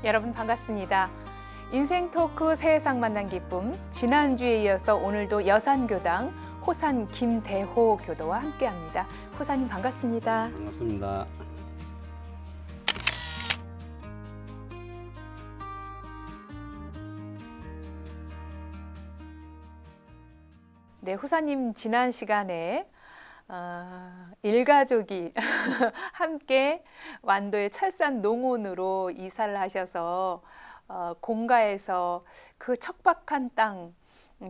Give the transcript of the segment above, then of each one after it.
여러분 반갑습니다. 인생 토크 세상 만난 기쁨, 지난주에 이어서 오늘도 여산교당 호산 김대호 교도와 함께합니다. 호사님 반갑습니다. 반갑습니다. 네, 호사님 지난 시간에 일가족이 함께 완도의 철산 농원으로 이사를 하셔서 공가에서 그 척박한 땅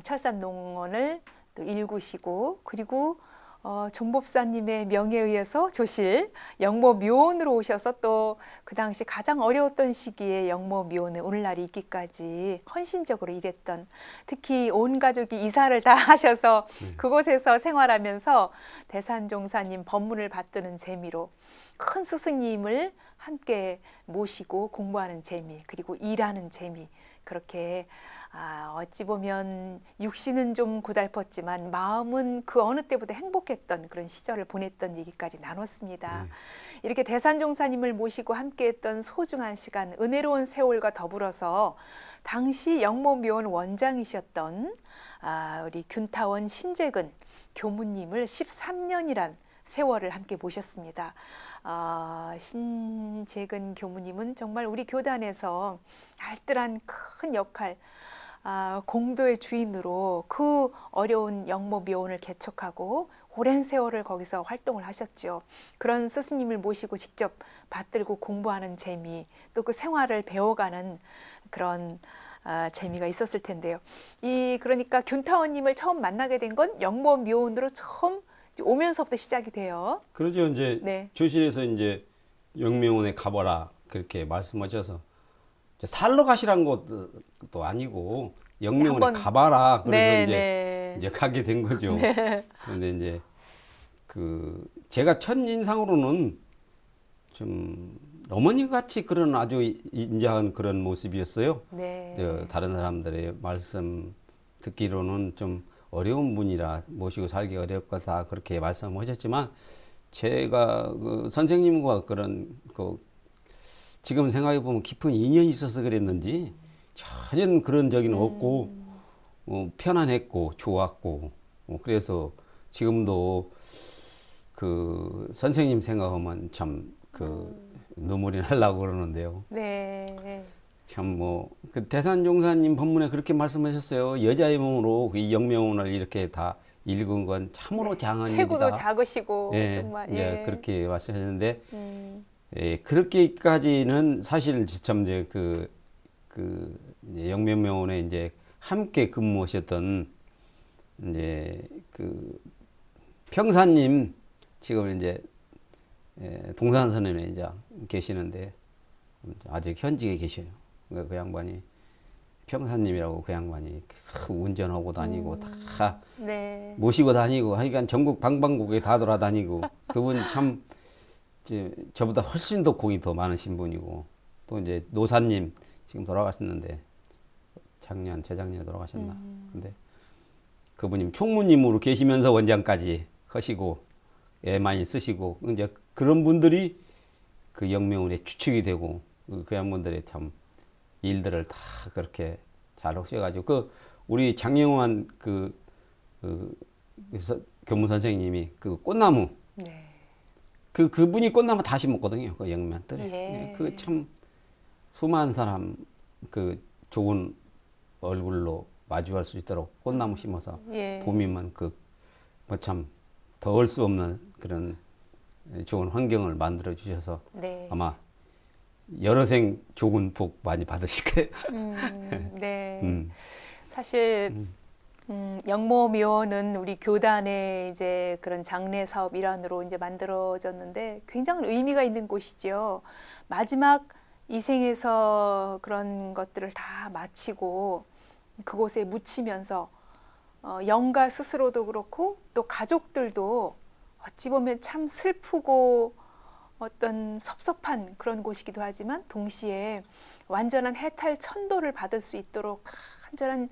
철산 농원을 또 일구시고, 그리고 종법사님의 명에 의해서 조실 영모묘원으로 오셔서 또 그 당시 가장 어려웠던 시기에 영모묘원에 오늘날이 있기까지 헌신적으로 일했던, 특히 온 가족이 이사를 다 하셔서 그곳에서 생활하면서 대산종사님 법문을 받드는 재미로 큰 스승님을 함께 모시고 공부하는 재미, 그리고 일하는 재미, 그렇게 어찌 보면 육신은 좀 고달팠지만 마음은 그 어느 때보다 행복했던 그런 시절을 보냈던 얘기까지 나눴습니다. 이렇게 대산종사님을 모시고 함께했던 소중한 시간, 은혜로운 세월과 더불어서 당시 영모묘원 원장이셨던 우리 균타원 신재근 교무님을 13년이란 세월을 함께 모셨습니다. 신재근 교무님은 정말 우리 교단에서 알뜰한 큰 역할, 공도의 주인으로 그 어려운 영모묘원을 개척하고 오랜 세월을 거기서 활동을 하셨죠. 그런 스승님을 모시고 직접 받들고 공부하는 재미, 또 그 생활을 배워가는 그런 재미가 있었을 텐데요. 그러니까 균타원님을 처음 만나게 된 건 영모묘원으로 처음 오면서부터 시작이 돼요. 그러죠. 이제 네. 조실에서 이제 영묘원에 가봐라 그렇게 말씀하셔서 살러 가시란 것도 아니고 영묘원에 한번 가봐라. 그래서 네, 이제 가게 된 거죠. 그런데 이제 제가 첫 인상으로는 좀 어머니 같이 그런 아주 인자한 그런 모습이었어요. 네. 다른 사람들의 말씀 듣기로는 좀 어려운 분이라 모시고 살기 어렵다 그렇게 말씀하셨지만, 제가 그 선생님과 그런 지금 생각해 보면 깊은 인연이 있어서 그랬는지 전혀 그런 적이 없고 편안했고 좋았고, 그래서 지금도 그 선생님 생각하면 참 눈물이 나려고 그러는데요. 네. 참 그 대산종사님 법문에 그렇게 말씀하셨어요. 여자의 몸으로 이 영묘원을 이렇게 다 읽은 건 참으로 장한 일이다. 체구도 작으시고 정말 그렇게 말씀하셨는데, 그렇게까지는 사실 참 이제 이제 영묘묘원에 이제 함께 근무하셨던 이제 평사님, 지금 이제 동산선언에 이제 계시는데 아직 현직에 계셔요. 그 양반이 평사님이라고, 그 양반이 운전하고 다니고 다 모시고 다니고 하여간 전국 방방곡곡에 다 돌아다니고, 그분 참 저보다 훨씬 더 공이 더 많으신 분이고, 또 이제 노사님 지금 돌아가셨는데 재작년에 돌아가셨나. 근데 그분이 총무님으로 계시면서 원장까지 하시고 애 많이 쓰시고, 이제 그런 분들이 그 영묘원의 주축이 되고, 그 양반들의 참 일들을 다 그렇게 잘 하셔가지고, 우리 장영환 교무 선생님이 그 꽃나무, 그분이 꽃나무 다 심었거든요. 그 영묘원들에. 그 참 수많은 사람 좋은 얼굴로 마주할 수 있도록 꽃나무 심어서 봄이면 참 더울 수 없는 그런 좋은 환경을 만들어 주셔서 아마 여러 생 좋은 복 많이 받으실 거예요. 네. 사실 영모묘원은 우리 교단의 이제 그런 장례 사업 일환으로 이제 만들어졌는데 굉장히 의미가 있는 곳이죠. 마지막 이 생에서 그런 것들을 다 마치고 그곳에 묻히면서 영가 스스로도 그렇고 또 가족들도 어찌 보면 참 슬프고 어떤 섭섭한 그런 곳이기도 하지만, 동시에 완전한 해탈 천도를 받을 수 있도록 간절한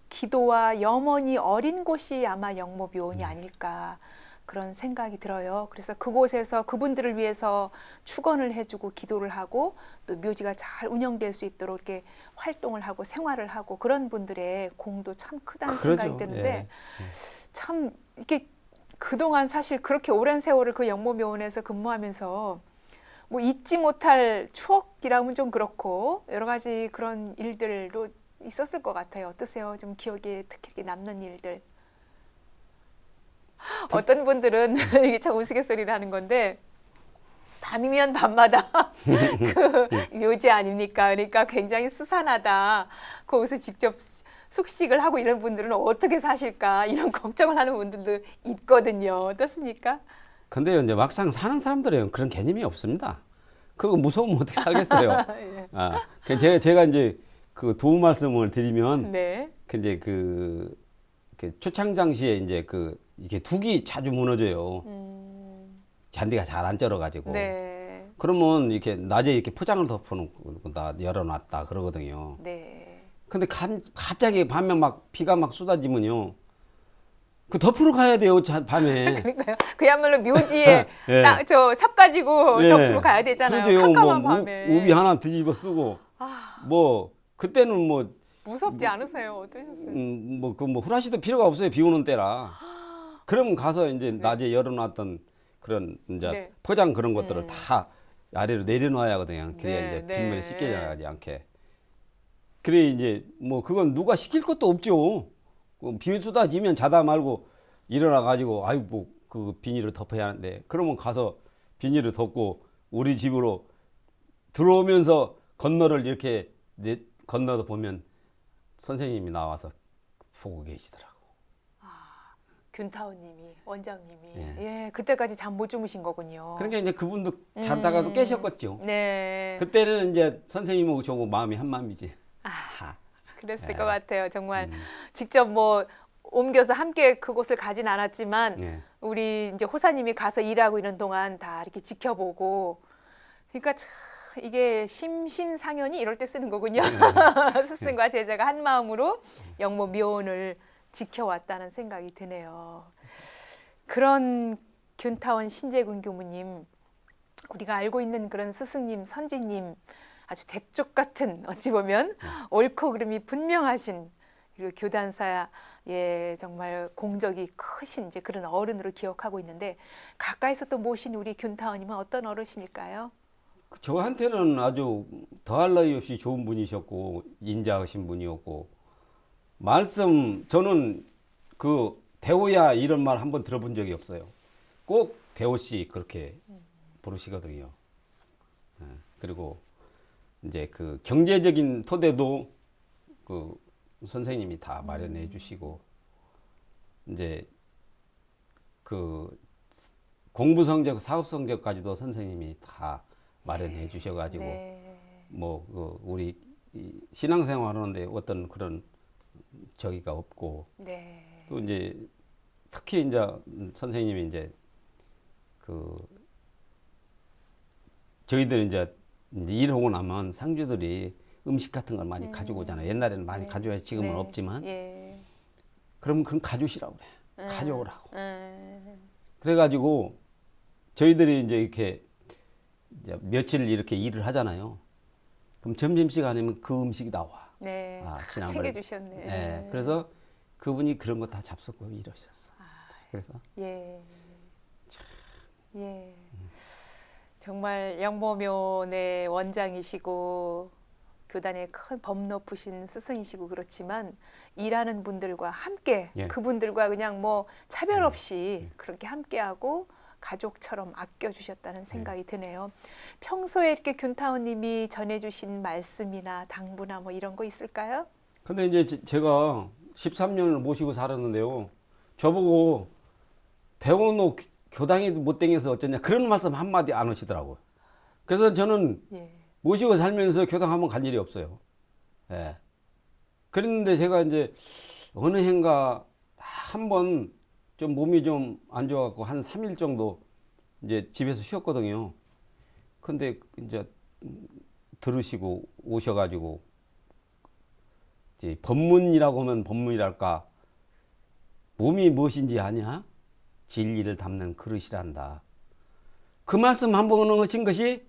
기도와 염원이 어린 곳이 아마 영모묘원이 아닐까. 그런 생각이 들어요. 그래서 그곳에서 그분들을 위해서 축원을 해주고 기도를 하고 또 묘지가 잘 운영될 수 있도록 이렇게 활동을 하고 생활을 하고 그런 분들의 공도 참 크다는 그러죠. 생각이 드는데 예. 참 이렇게 그동안 사실 그렇게 오랜 세월을 그 영모묘원에서 근무하면서 뭐 잊지 못할 추억이라면 좀 그렇고 여러 가지 그런 일들도 있었을 것 같아요. 어떠세요? 좀 기억에 특히 이렇게 남는 일들. 어떤 분들은 이게 참 우스갯소리를 하는 건데 밤이면 밤마다 그 묘지 아닙니까? 그러니까 굉장히 스산하다. 거기서 직접 숙식을 하고 이런 분들은 어떻게 사실까? 이런 걱정을 하는 분들도 있거든요. 어떻습니까? 근데요, 이제 막상 사는 사람들은 그런 개념이 없습니다. 그거 무서우면 어떻게 살겠어요? 예. 아, 제가 이제 그 도움 말씀을 드리면, 네. 근데 초창 당시에 이제 이게 둑이 자주 무너져요. 잔디가 잘 안 쩔어가지고. 네. 그러면 이렇게 낮에 이렇게 포장을 덮어놓고 열어놨다 그러거든요. 네. 근데 갑자기 밤에 막 비가 막 쏟아지면요. 그 덮으러 가야 돼요, 밤에. 그러니까요. 그야말로 묘지에 예. 삽 가지고 예. 덮으러 가야 되잖아요. 그러죠. 깜깜한 뭐 밤에. 우비 하나 뒤집어 쓰고 뭐 그때는 뭐 무섭지 않으세요? 어떠셨어요? 후라시도 필요가 없어요. 비 오는 때라. 그럼 가서 이제 낮에 열어놨던 그런 이제 네. 포장 그런 것들을 다 아래로 내려놔야 하거든요. 그래야 네, 이제 네. 빗물에 씻겨 나가지 않게. 그래 이제 뭐 그건 누가 시킬 것도 없죠. 비 쏟아지면 자다 말고 일어나 가지고 아유 뭐 그 비닐을 덮어야 하는데 그러면 가서 비닐을 덮고 우리 집으로 들어오면서 건너를 이렇게 건너서 보면 선생님이 나와서 보고 계시더라고. 균타오님이 원장님이 예. 예 그때까지 잠 못 주무신 거군요. 그러니까 이제 그분도 자다가도 깨셨겠죠. 네. 그때는 이제 선생님하고 저하고 마음이 한 마음이지. 그랬을 예. 것 같아요. 정말 직접 뭐 옮겨서 함께 그곳을 가진 않았지만 예. 우리 이제 호사님이 가서 일하고 이런 동안 다 이렇게 지켜보고 그러니까 참 이게 심심상연이 이럴 때 쓰는 거군요. 스승과 제자가 한 마음으로 영모 묘원을 지켜왔다는 생각이 드네요. 그런 균타원 신재군 교무님 우리가 알고 있는 그런 스승님 선지님 아주 대쪽 같은 어찌 보면 옳고 그름이 분명하신 그리고 교단사의 정말 공적이 크신 이제 그런 어른으로 기억하고 있는데 가까이서 또 모신 우리 균타원님은 어떤 어르신일까요? 저한테는 아주 더할 나위 없이 좋은 분이셨고 인자하신 분이었고 말씀 저는 그 대호야 이런 말 한번 들어본 적이 없어요. 꼭 대호 씨 그렇게 부르시거든요. 그리고 이제 그 경제적인 토대도 그 선생님이 다 마련해 주시고 이제 그 공부 성적, 사업 성적까지도 선생님이 다 마련해 주셔가지고 네. 뭐 우리 신앙생활 하는데 어떤 그런 저기가 없고 네. 또 이제 특히 이제 선생님이 이제 그 저희들 이제 일하고 나면 상주들이 음식 같은 걸 많이 가지고 오잖아요. 옛날에는 많이 가져와요. 지금은 네. 없지만. 예. 그럼 가져오시라고 그래. 가져오라고. 음. 그래가지고 저희들이 이제 이렇게 이제 며칠 이렇게 일을 하잖아요. 그럼 점심시간이면 그 음식이 나와. 네. 다 지난번에. 챙겨주셨네. 네. 그래서 그분이 그런 거 다 잡수고 이러셨어. 그래서 예. 예. 정말 영모묘의 원장이시고 교단의 큰 범 높으신 스승이시고 그렇지만 일하는 분들과 함께 예. 그분들과 그냥 뭐 차별 없이 그렇게 함께하고 가족처럼 아껴주셨다는 생각이 드네요. 평소에 이렇게 균타오님이 전해주신 말씀이나 당부나 뭐 이런 거 있을까요? 근데 이제 제가 13년을 모시고 살았는데요. 저보고 대원호 교당이 못 댕겨서 어쩌냐 그런 말씀 한마디 안 하시더라고요. 그래서 저는 예. 모시고 살면서 교당 한번 간 일이 없어요. 예. 그랬는데 제가 이제 어느 해인가 한번 좀 몸이 좀 안 좋아갖고 한 3일 정도 이제 집에서 쉬었거든요. 근데 이제 들으시고 오셔가지고 이제 법문이라고 하면 법문이랄까 몸이 무엇인지 아냐? 진리를 담는 그릇이란다. 그 말씀 한 번 하신 것이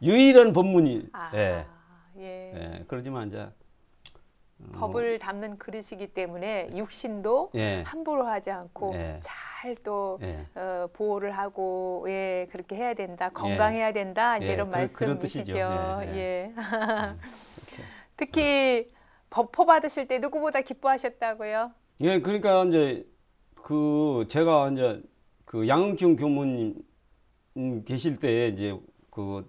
유일한 법문이. 아, 예. 예. 예. 그러지만 이제 법을 담는 그릇이기 때문에 육신도 예. 함부로 하지 않고 예. 잘 또 예. 보호를 하고 예, 그렇게 해야 된다. 건강해야 된다. 이제 예, 이런 그런 말씀이시죠. 뜻이죠. 예, 예. 예. 이렇게. 특히 법포 받으실 때 누구보다 기뻐하셨다고요? 예, 그러니까 이제 그 제가 이제 그 양은경 교무님 계실 때 이제 그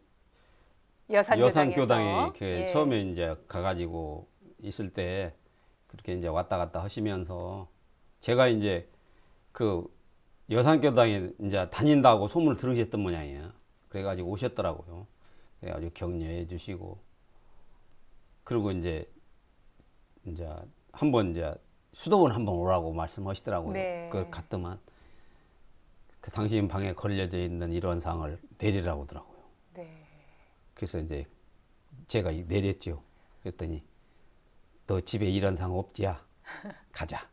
여산교당에서 여산교당에 그 예. 처음에 이제 가가지고 있을 때 그렇게 이제 왔다 갔다 하시면서 제가 이제 그 여산교당에 이제 다닌다고 소문을 들으셨던 모양이에요. 그래가지고 오셨더라고요. 그래가지고 격려해 주시고 그리고 이제 한번 이제 수도원 한번 오라고 말씀하시더라고요. 네. 그 갔더만 그 당신 방에 걸려져 있는 이런 상을 내리라고 하더라고요. 네. 그래서 이제 제가 내렸죠. 그랬더니 너 집에 이런 상 없지야? 가자.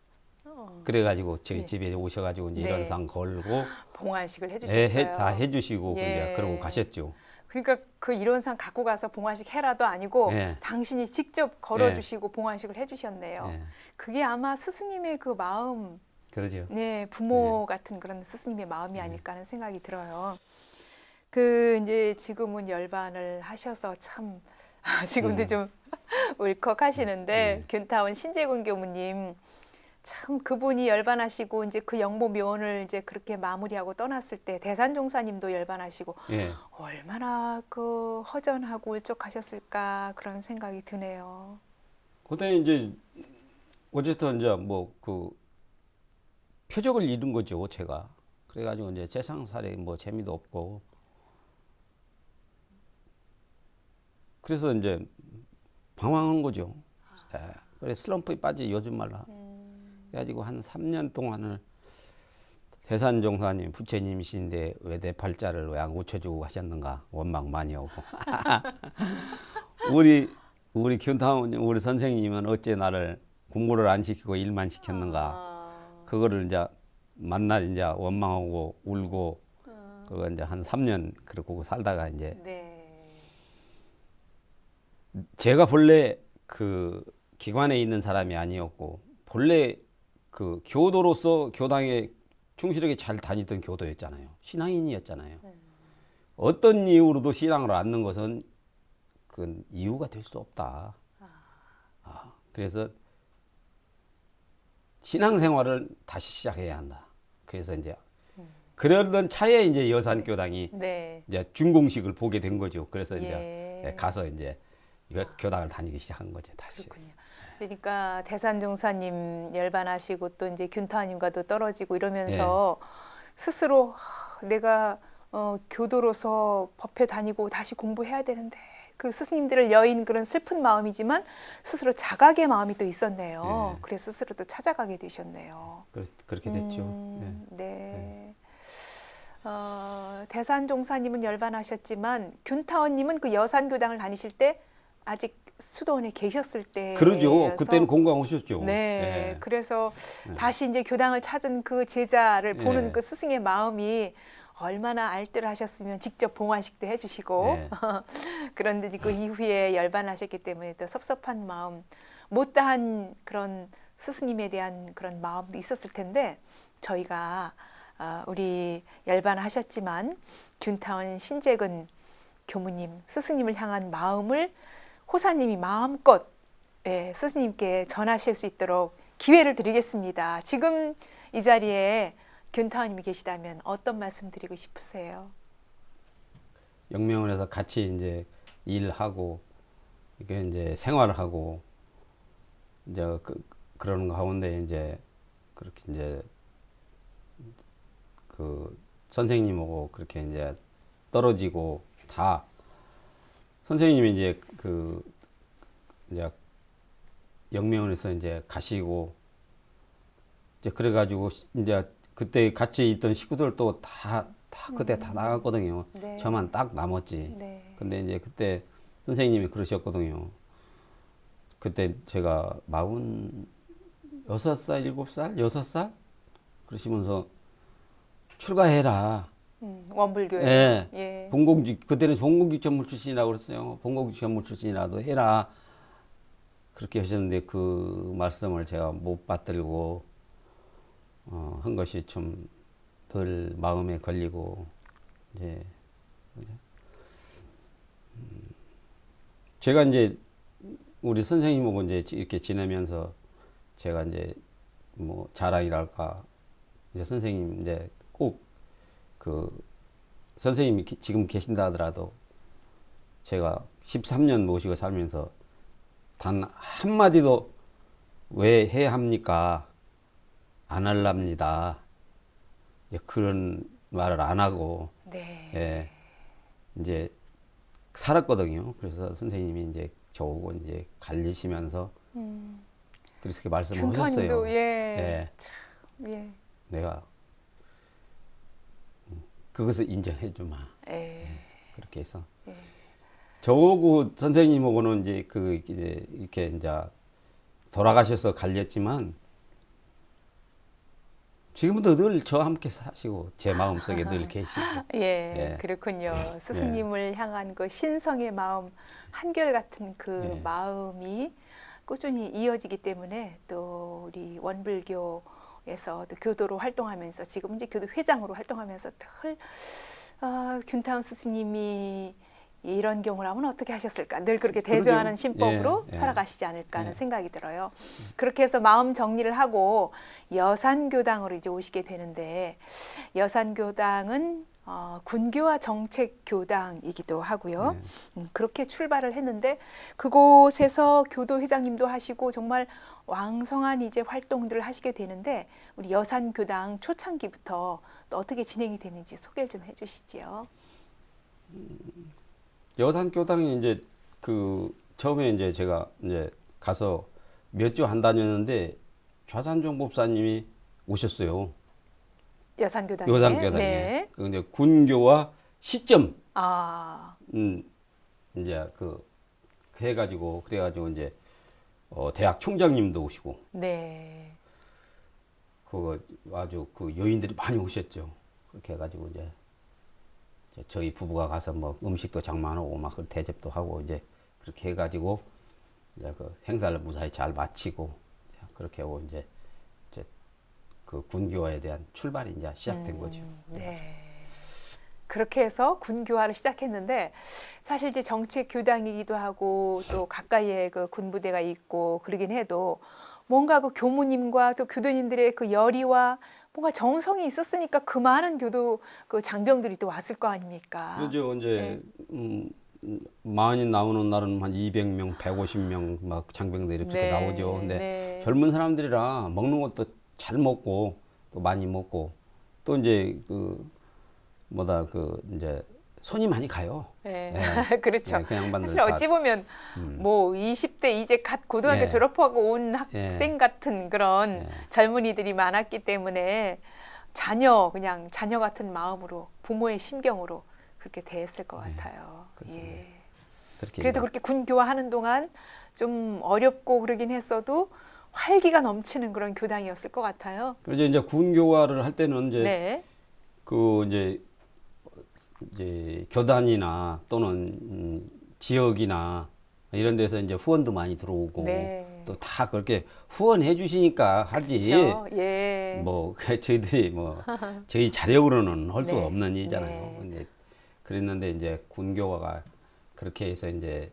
그래가지고 저희 네. 집에 오셔가지고 이제 네. 이런 상 걸고 봉안식을 예, 해주셨어요. 다 해주시고 예. 이제 그러고 가셨죠. 그러니까 그 이론상 갖고 가서 봉안식 해라도 아니고 예. 당신이 직접 걸어주시고 봉안식을 해주셨네요. 예. 그게 아마 스승님의 그 마음, 그러죠. 네 부모 같은 그런 스승님의 마음이 아닐까 하는 생각이 들어요. 그 이제 지금은 열반을 하셔서 참 지금도 좀 울컥하시는데 균타운 신재군 교무님 참 그분이 열반하시고 이제 그 영모 묘원을 이제 그렇게 마무리하고 떠났을 때 대산종사님도 열반하시고 예. 얼마나 그 허전하고 울적하셨을까 그런 생각이 드네요. 그때 이제 어쨌든 이제 뭐 그 표적을 잃은 거죠, 제가. 그래가지고 이제 세상살이 뭐 재미도 없고. 그래서 이제 방황한 거죠. 예. 그래 슬럼프에 빠지 요즘 말로. 그래가지고 한 3년 동안을 대산종사님 부처님이신데 왜 내 팔자를 왜 안 고쳐주고 하셨는가 원망 많이 오고. 우리 균타운 우리 선생님은 어째 나를 공부를 안 시키고 일만 시켰는가. 그거를 이제 만날 이제 원망하고 울고 그거 이제 한 3년 그러고 살다가 이제 네. 제가 본래 그 기관에 있는 사람이 아니었고 본래 그 교도로서 교당에 충실하게 잘 다니던 교도였잖아요. 신앙인이었잖아요. 어떤 이유로도 신앙을 않는 것은 그건 이유가 될 수 없다. 그래서 신앙생활을 다시 시작해야 한다. 그래서 이제 그러던 차에 이제 여산교당이 네. 이제 준공식을 보게 된 거죠. 그래서 예. 이제 가서 이제 교당을 다니기 시작한 거죠. 다시. 그렇군요. 그러니까 대산종사님 열반하시고 또 이제 균타님과도 떨어지고 이러면서 스스로 내가 교도로서 법회 다니고 다시 공부해야 되는데 그 스승님들을 여인 그런 슬픈 마음이지만 스스로 자각의 마음이 또 있었네요. 그래서 스스로 또 찾아가게 되셨네요. 그렇게 됐죠. 네. 대산종사님은 열반하셨지만 균타원님은 그 여산교당을 다니실 때 아직 수도원에 계셨을 때 그러죠. 그때는 공강 오셨죠. 네. 그래서 다시 이제 교당을 찾은 그 제자를 보는 예. 그 스승의 마음이 얼마나 알뜰하셨으면 직접 봉안식도 해주시고 그런데 그 이후에 열반하셨기 때문에 또 섭섭한 마음, 못다한 그런 스승님에 대한 그런 마음도 있었을 텐데 저희가 우리 열반하셨지만 균타원 신재근 교무님 스승님을 향한 마음을 호사님이 마음껏 스승님께 전하실 수 있도록 기회를 드리겠습니다. 지금 이 자리에 균타원님이 계시다면 어떤 말씀 드리고 싶으세요? 영명원에서 같이 이제 일하고 이게 이제 생활하고 이제 그런 가운데 이제 그렇게 이제 그 선생님하고 그렇게 이제 떨어지고 다 선생님이 이제 이제 영명원에서 이제 가시고 이제 그래가지고 이제 그때 같이 있던 식구들도 다 그때 다 나갔거든요. 네. 저만 딱 남았지. 네. 근데 이제 그때 선생님이 그러셨거든요. 그때 제가 46살, 7살, 6살 그러시면서 출가해라. 원불교에. 예. 예. 본공직 그때는 본공직 전문 출신이라고 그랬어요. 본공직 전문 출신이라도 해라. 그렇게 하셨는데 그 말씀을 제가 못 받들고 한 것이 좀 덜 마음에 걸리고 이제 제가 이제 우리 선생님하고 이제 이렇게 지내면서 제가 이제 뭐 자랑이랄까 이제 선생님 이제 꼭 그 선생님이 지금 계신다 하더라도 제가 13년 모시고 살면서 단 한마디도 왜 해야 합니까? 안 할랍니다. 그런 말을 안 하고 네. 예, 이제 살았거든요. 그래서 선생님이 이제 저보고 이제 갈리시면서 그렇게 말씀을 하셨어요. 균타님도 예. 예. 참, 예. 내가 그것을 인정해 주마. 예. 그렇게 해서 예. 저하고 선생님하고는 이제 그 이제 이렇게 이제 돌아가셔서 갈렸지만 지금도 늘 저와 함께 사시고 제 마음속에 늘 계시고 예, 예. 그렇군요. 스승님을 향한 그 신성의 마음, 한결같은 그 예. 마음이 꾸준히 이어지기 때문에 또 우리 원불교에서 또 교도로 활동하면서 지금 이제 교도 회장으로 활동하면서 늘 균타운 스승님이 이런 경우라면 어떻게 하셨을까? 늘 그렇게 대조하는 그러죠. 신법으로 예, 예. 살아가시지 않을까 하는 예. 생각이 들어요. 그렇게 해서 마음 정리를 하고 여산교당으로 이제 오시게 되는데 여산교당은 군교와 정책교당이기도 하고요. 그렇게 출발을 했는데 그곳에서 교도회장님도 하시고 정말 왕성한 이제 활동들을 하시게 되는데 우리 여산교당 초창기부터 또 어떻게 진행이 되는지 소개를 좀 해주시지요. 여산교당에 이제 그 처음에 이제 제가 이제 가서 몇 주 안 다녔는데 좌산종 법사님이 오셨어요. 여산교당에. 여산교당에. 네. 그 이제 군교와 시점 아, 이제 그 해가지고 그래가지고 이제 대학 총장님도 오시고 네. 그거 아주 그 여인들이 많이 오셨죠. 그렇게 해가지고 이제 저희 부부가 가서 뭐 음식도 장만하고 막 그 대접도 하고 이제 그렇게 해가지고 이제 그 행사를 무사히 잘 마치고 그렇게 하고 이제 그 군교화에 대한 출발이 이제 시작된 거죠. 네. 그렇게 해서 군교화를 시작했는데 사실 이제 정책 교당이기도 하고 또 가까이에 그 군부대가 있고 그러긴 해도 뭔가 그 교무님과 또 교도님들의 그 열의와 뭔가 정성이 있었으니까 그 많은 교도 그 장병들이 또 왔을 거 아닙니까? 그죠. 이제 많이 나오는 날은 한 200명, 150명 막 장병들이 이렇게 네, 나오죠. 근데 네. 젊은 사람들이라 먹는 것도 잘 먹고 또 많이 먹고 또 이제 그 뭐다 그 이제 손이 많이 가요. 네. 예. 그렇죠. 예, 그 양반들 사실 어찌 다 보면 뭐 20대 이제 갓 고등학교 예. 졸업하고 온 학생 같은 그런 예. 젊은이들이 많았기 때문에 그냥 자녀 같은 마음으로 부모의 심경으로 그렇게 대했을 것 같아요. 그렇습니다. 예. 그렇게 그래도 그렇게 군교화하는 동안 좀 어렵고 그러긴 했어도 활기가 넘치는 그런 교당이었을 것 같아요. 그래서 이제 군교화를 할 때는 이제 네. 그 이제 교단이나 또는 지역이나 이런 데서 이제 후원도 많이 들어오고 네. 또 다 그렇게 후원해 주시니까 하지. 그렇죠. 예. 뭐 저희들이 뭐 저희 자력으로는 할 수 네. 없는 일이잖아요. 네. 근데 그랬는데 이제 군교화가 그렇게 해서 이제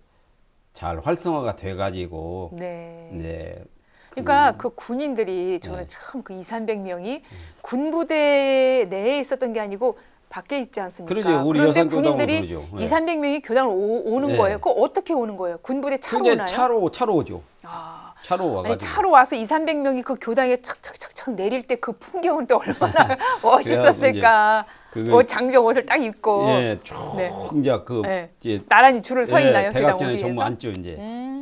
잘 활성화가 돼가지고 네. 이제 그러니까 그 군인들이 저는 네. 참 그 2,300명이 군부대 내에 있었던 게 아니고 밖에 있지 않습니까? 그러죠. 우리 그런데 여산교당으로 군인들이 그러죠. 2,300명이 교당을 오는 네. 거예요. 그거 어떻게 오는 거예요? 군부대 차로 그게 오나요? 차로 오죠. 아, 차로 아니 와가지고. 차로 와서 2,300명이 그 교당에 착착착착 내릴 때 그 풍경은 또 얼마나 멋있었을까. 그게- 뭐 장병 옷을 딱 입고 예, 쭉 네. 이제 그 네. 이제 나란히 줄을 서 있나요? 교당 대각전에 오기 전부 위해서? 앉죠 이제.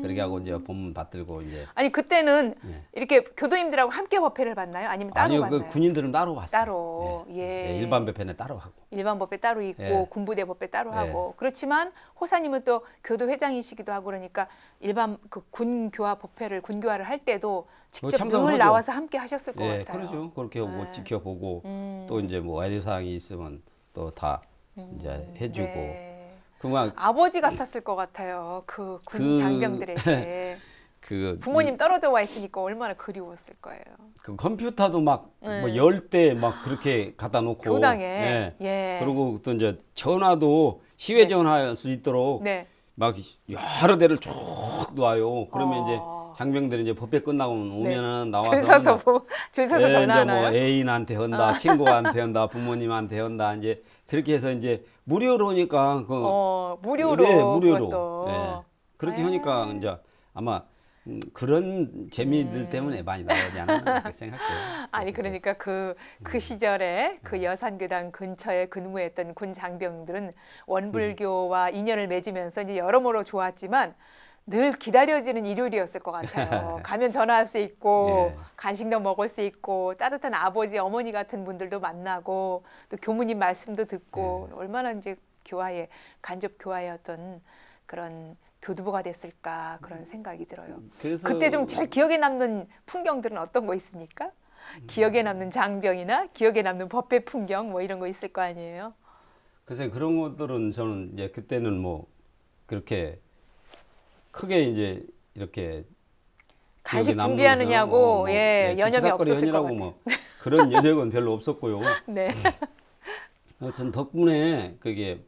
그렇게 하고 이제 본문 받들고 이제 아니 그때는 예. 이렇게 교도님들하고 함께 법회를 받나요? 아니면 따로 아니요, 받나요? 그 군인들은 따로 왔어요. 따로. 예. 일반 법회는 따로 하고. 일반 법회 따로 있고 예. 군부대 법회 따로 예. 하고 그렇지만 호사님은 또 교도 회장이시기도 하고 그러니까 일반 그 군교화 법회를 군교화를 할 때도 직접 참석을 늘 하죠. 나와서 함께 하셨을 것 예, 같아요. 그러죠. 그렇게 하고 네. 지켜보고 또 이제 뭐 애로사항이 있으면 또 다 이제 해주고. 네. 그만 아버지 같았을 것 같아요. 그 군 그- 장병들에게 그 부모님 떨어져 와 있으니까 얼마나 그리웠을 거예요. 그 컴퓨터도 막 네. 뭐 열 대 막 그렇게 갖다 놓고 교당에. 예. 예. 그리고 또 이제 전화도 시외 전화할 수 있도록 네. 막 여러 대를 쭉 놔요. 그러면 어. 이제 장병들이 이제 법회 끝나고 오면은 나와서 줄 서서 줄 서서 예, 이제 전화하나요? 뭐 애인한테 한다, 친구한테 한다, 부모님한테 한다. 이제 그렇게 해서 이제 무료로 하니까 그 무료로. 네, 무료로. 그것도. 예. 그렇게 아유. 하니까 이제 아마 그런 재미들 때문에 많이 나오지 않나 그렇게 생각해요. 아니 그러니까 그 시절에 그 여산교당 근처에 근무했던 군 장병들은 원불교와 인연을 맺으면서 이제 여러모로 좋았지만 늘 기다려지는 일요일이었을 것 같아요. 가면 전화할 수 있고 예. 간식도 먹을 수 있고 따뜻한 아버지 어머니 같은 분들도 만나고 또 교무님 말씀도 듣고 얼마나 이제 교화의 간접 교화의 어떤 그런 교두보가 됐을까 그런 생각이 들어요. 그래서 그때 좀 제일 기억에 남는 풍경들은 어떤 거 있습니까? 기억에 남는 장병이나 기억에 남는 법회 풍경 뭐 이런 거 있을 거 아니에요? 그래서 그런 것들은 저는 이제 그때는 뭐 그렇게 크게 이제 이렇게 간식 기억에 남는 준비하느냐고 것은 예, 연연이 기차거리 없었을 것 연이라고 같아요. 뭐 그런 여력은 별로 없었고요. 네. 전 덕분에 그게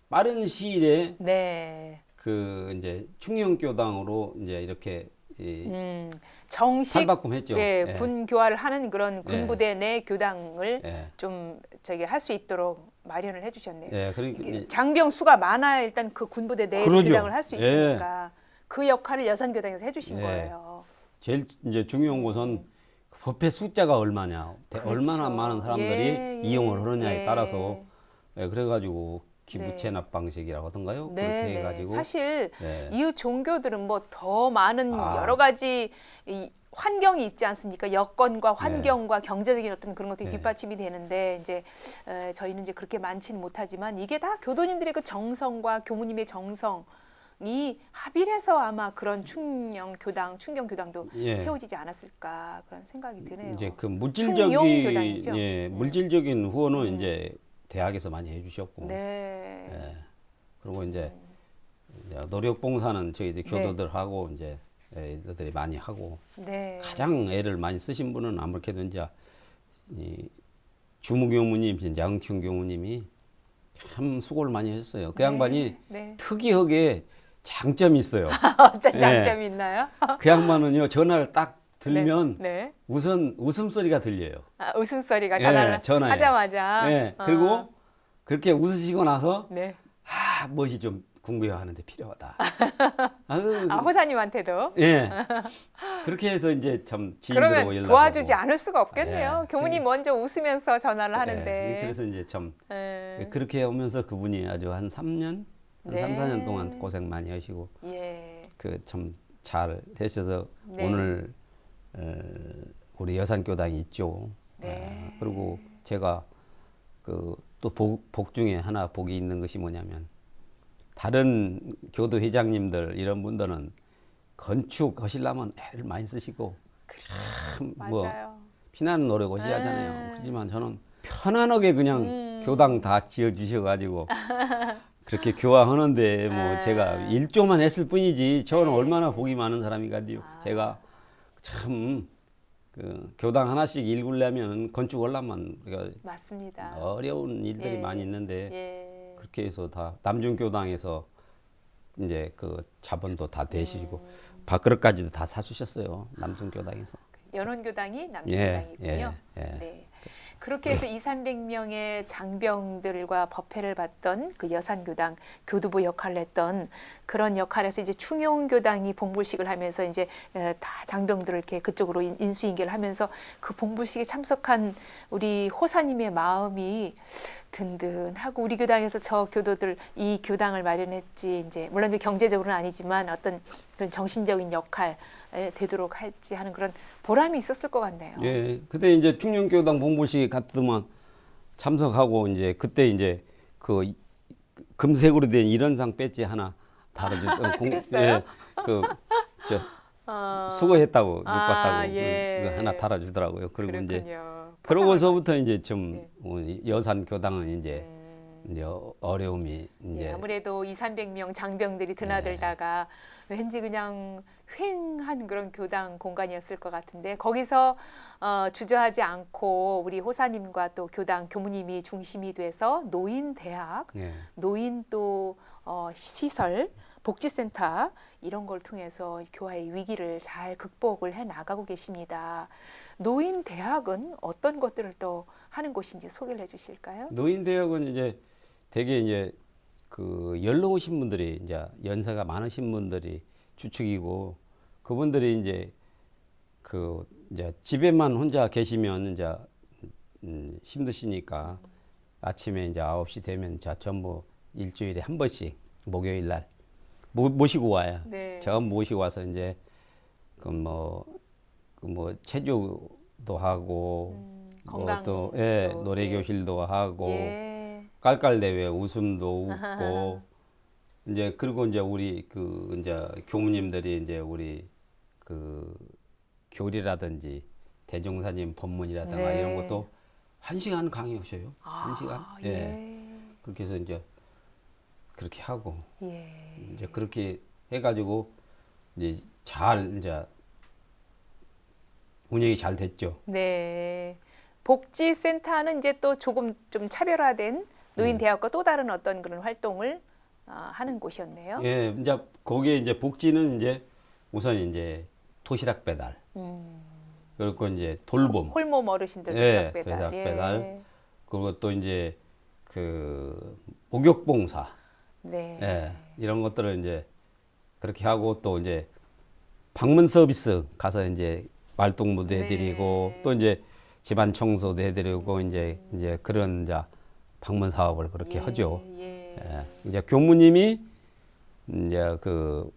빠른 시일에 네. 그 이제 충영교당으로 이제 이렇게 정식 탈바꿈했죠. 예, 예. 군 교화를 하는 그런 군부대 내 교당을 예. 좀 저기 할 수 있도록 마련을 해주셨네요. 예, 그러니까 이게 장병 수가 많아야 일단 그 군부대 내 그러죠. 교당을 할 수 예. 있으니까 그 역할을 여산교당에서 해주신 예. 거예요. 제일 이제 중요한 것은 법회 숫자가 얼마냐, 그렇죠. 얼마나 많은 사람들이 예, 이용을 하느냐에 예. 따라서 예, 그래가지고 기부 네. 체납 방식이라고 하던가요? 네, 그렇게 네. 해가지고 사실 예. 이웃 종교들은 뭐 더 많은 아. 여러 가지 이 환경이 있지 않습니까? 여건과 환경과 경제적인 어떤 그런 것들이 네. 뒷받침이 되는데 이제 저희는 이제 그렇게 많지는 못하지만 이게 다 교도님들의 그 정성과 교무님의 정성이 합일해서 아마 그런 충경교당도 예. 세워지지 않았을까 그런 생각이 드네요. 이제 그 충용교당이죠? 물질적인 후원은 이제 대학에서 많이 해주셨고, 네. 예. 그리고 이제 노력 봉사는 저희들 교도들하고 이제 애들이 많이 하고 네. 가장 애를 많이 쓰신 분은 아무래도 이제 이 주무교무님, 이제 양청 교무님이 참 수고를 많이 했어요. 그 양반이 네. 특이하게 장점이 있어요. 어떤 예. 장점이 있나요? 그 양반은요 전화를 딱 들면 네. 웃음소리가 들려요. 아, 웃음소리가 예, 전화를 전화에. 하자마자. 예, 그리고 그렇게 웃으시고 나서 네. 무엇이 좀 궁금해하는데 필요하다. 아유, 호사님한테도. 예. 그렇게 해서 이제 참 지인들하고 그러면 연락하고. 도와주지 않을 수가 없겠네요. 예. 교무님 먼저 웃으면서 전화를 하는데. 예, 그래서 이제 참 예. 그렇게 오면서 그분이 아주 한 3년, 한 네. 3, 4년 동안 고생 많이 하시고 예. 그 참 잘 하셔서 네. 오늘 우리 여산교당이 있죠. 네. 그리고 제가 그 또 복 중에 하나 복이 있는 것이 뭐냐면 다른 교도 회장님들 이런 분들은 건축하시려면 애를 많이 쓰시고 참 뭐 맞아요. 피나는 노래 고시 하잖아요. 그렇지만 저는 편안하게 그냥 교당 다 지어 주셔가지고 그렇게 교화하는데 뭐 제가 일조만 했을 뿐이지 저는 얼마나 복이 많은 사람이가요. 제가 참 그 교당 하나씩 일구려면 건축하려면 맞습니다. 어려운 일들이 예. 많이 있는데 예. 그렇게 해서 다 남중교당에서 이제 그 자본도 다 대시고 밥그릇까지도 다 사주셨어요. 남중교당에서. 연원교당이 남중교당이군요. 예. 네. 그렇게 해서 2,300명의 장병들과 법회를 받던 그 여산교당 교두보 역할을 했던 그런 역할에서 이제 충용교당이 봉불식을 하면서 이제 다 장병들을 이렇게 그쪽으로 인수인계를 하면서 그 봉불식에 참석한 우리 호사님의 마음이 든든하고 우리 교당에서 저 교도들 이 교당을 마련했지 이제 물론 경제적으로는 아니지만 어떤 그런 정신적인 역할 되도록 할지 하는 그런 보람이 있었을 것 같네요. 예, 그때 이제 충령교당 본부식 같더만 참석하고 이제 그때 이제 그 금색으로 된 이런상 배지 하나 달아줬. 그랬어요? 예, 그저 수고했다고 못 봤다고 예. 그 하나 달아주더라고요. 그리고 이제 그렇군요. 그러고서부터 이제 좀 네. 여산 교당은 이제 어려움이 예, 이제 아무래도 200~300명 장병들이 드나들다가 왠지 그냥 휑한 그런 교당 공간이었을 것 같은데 거기서 주저하지 않고 우리 호사님과 또 교당 교무님이 중심이 돼서 노인 대학, 예. 노인 또 시설, 복지센터 이런 걸 통해서 교화의 위기를 잘 극복을 해 나가고 계십니다. 노인 대학은 어떤 것들을 또 하는 곳인지 소개를 해주실까요? 노인 대학은 이제 되게 이제 그 연로 오신 분들이 이제 연세가 많으신 분들이 주축이고 그분들이 이제 그 이제 집에만 혼자 계시면 이제 힘드시니까 아침에 이제 9시 되면 자 전부 일주일에 한 번씩 목요일 날 모시고 와요. 네. 제가 모시고 와서 이제 그 뭐 체조도 하고 건강 또 예, 또, 노래 예. 교실도 하고 예. 깔깔 대회 웃음도 웃고 이제 그리고 이제 우리 그 이제 교무님들이 이제 우리 그 교리라든지 대종사님 법문이라든가 네. 이런 것도 1시간 강의하셔요. 아, 1시간. 예. 그렇게 해서 이제 그렇게 하고 예. 이제 그렇게 해가지고 이제 잘 이제 운영이 잘 됐죠. 네. 복지센터는 이제 또 조금 좀 차별화된 노인 대학과 또 다른 어떤 그런 활동을 하는 곳이었네요. 예, 이제 거기에 이제 복지는 이제 우선 이제 도시락 배달 그리고 이제 돌봄, 홀몸 어르신들 예, 도시락 배달. 도시락 예. 배달. 그리고 또 이제 그 목욕봉사, 네. 예, 이런 것들을 이제 그렇게 하고 또 이제 방문 서비스 가서 이제 말동무도 해드리고 네. 또 이제 집안 청소도 해드리고 이제 그런 이제 방문 사업을 그렇게 하죠. 예. 예, 이제 교무님이 이제 그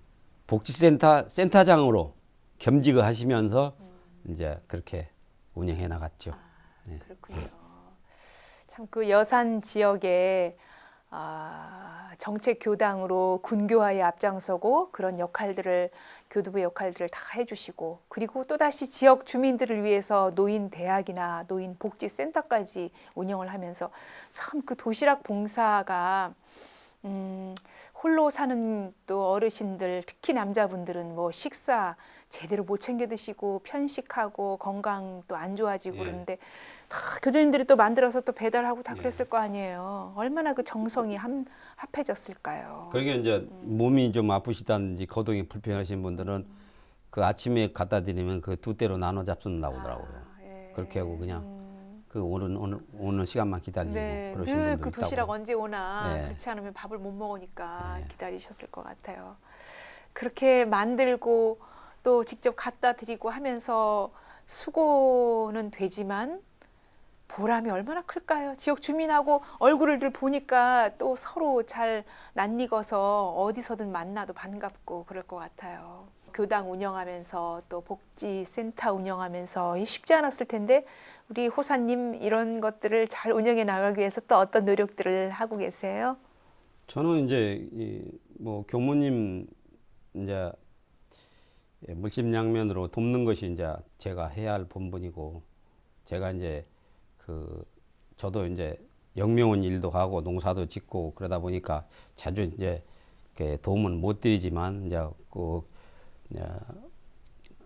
복지센터 센터장으로 겸직을 하시면서 이제 그렇게 운영해 나갔죠. 그렇군요. 참 그 여산 지역에 정책 교당으로 군교화에 앞장서고 그런 역할들을 교두부의 역할들을 다 해주시고 그리고 또 다시 지역 주민들을 위해서 노인 대학이나 노인 복지센터까지 운영을 하면서 참 그 도시락 봉사가 홀로 사는 또 어르신들 특히 남자분들은 뭐 식사 제대로 못 챙겨 드시고 편식하고 건강 또 안 좋아지고 예. 그러는데 다 교도님들이 또 만들어서 또 배달하고 다 그랬을 거 아니에요. 얼마나 그 정성이 합해졌을까요? 그러게 이제 몸이 좀 아프시다든지 거동이 불편하신 분들은 그 아침에 갖다 드리면 그 두 대로 나눠 잡수는 나오더라고요. 예. 그렇게 하고 그냥 그 오는 시간만 기다리고 네, 그러신 늘 분도 그 도시락 있다고. 언제 오나 네. 그렇지 않으면 밥을 못 먹으니까 네. 기다리셨을 것 같아요. 그렇게 만들고 또 직접 갖다 드리고 하면서 수고는 되지만 보람이 얼마나 클까요? 지역 주민하고 얼굴을 늘 보니까 또 서로 잘 낯익어서 어디서든 만나도 반갑고 그럴 것 같아요. 교당 운영하면서 또 복지센터 운영하면서 쉽지 않았을 텐데 우리 호사님 이런 것들을 잘 운영해 나가기 위해서 또 어떤 노력들을 하고 계세요? 저는 이제 뭐 교무님 이제 물심양면으로 돕는 것이 이제 제가 해야 할 본분이고 제가 이제 그 저도 이제 영명원 일도 하고 농사도 짓고 그러다 보니까 자주 이제 이렇게 도움은 못 드리지만 이제 그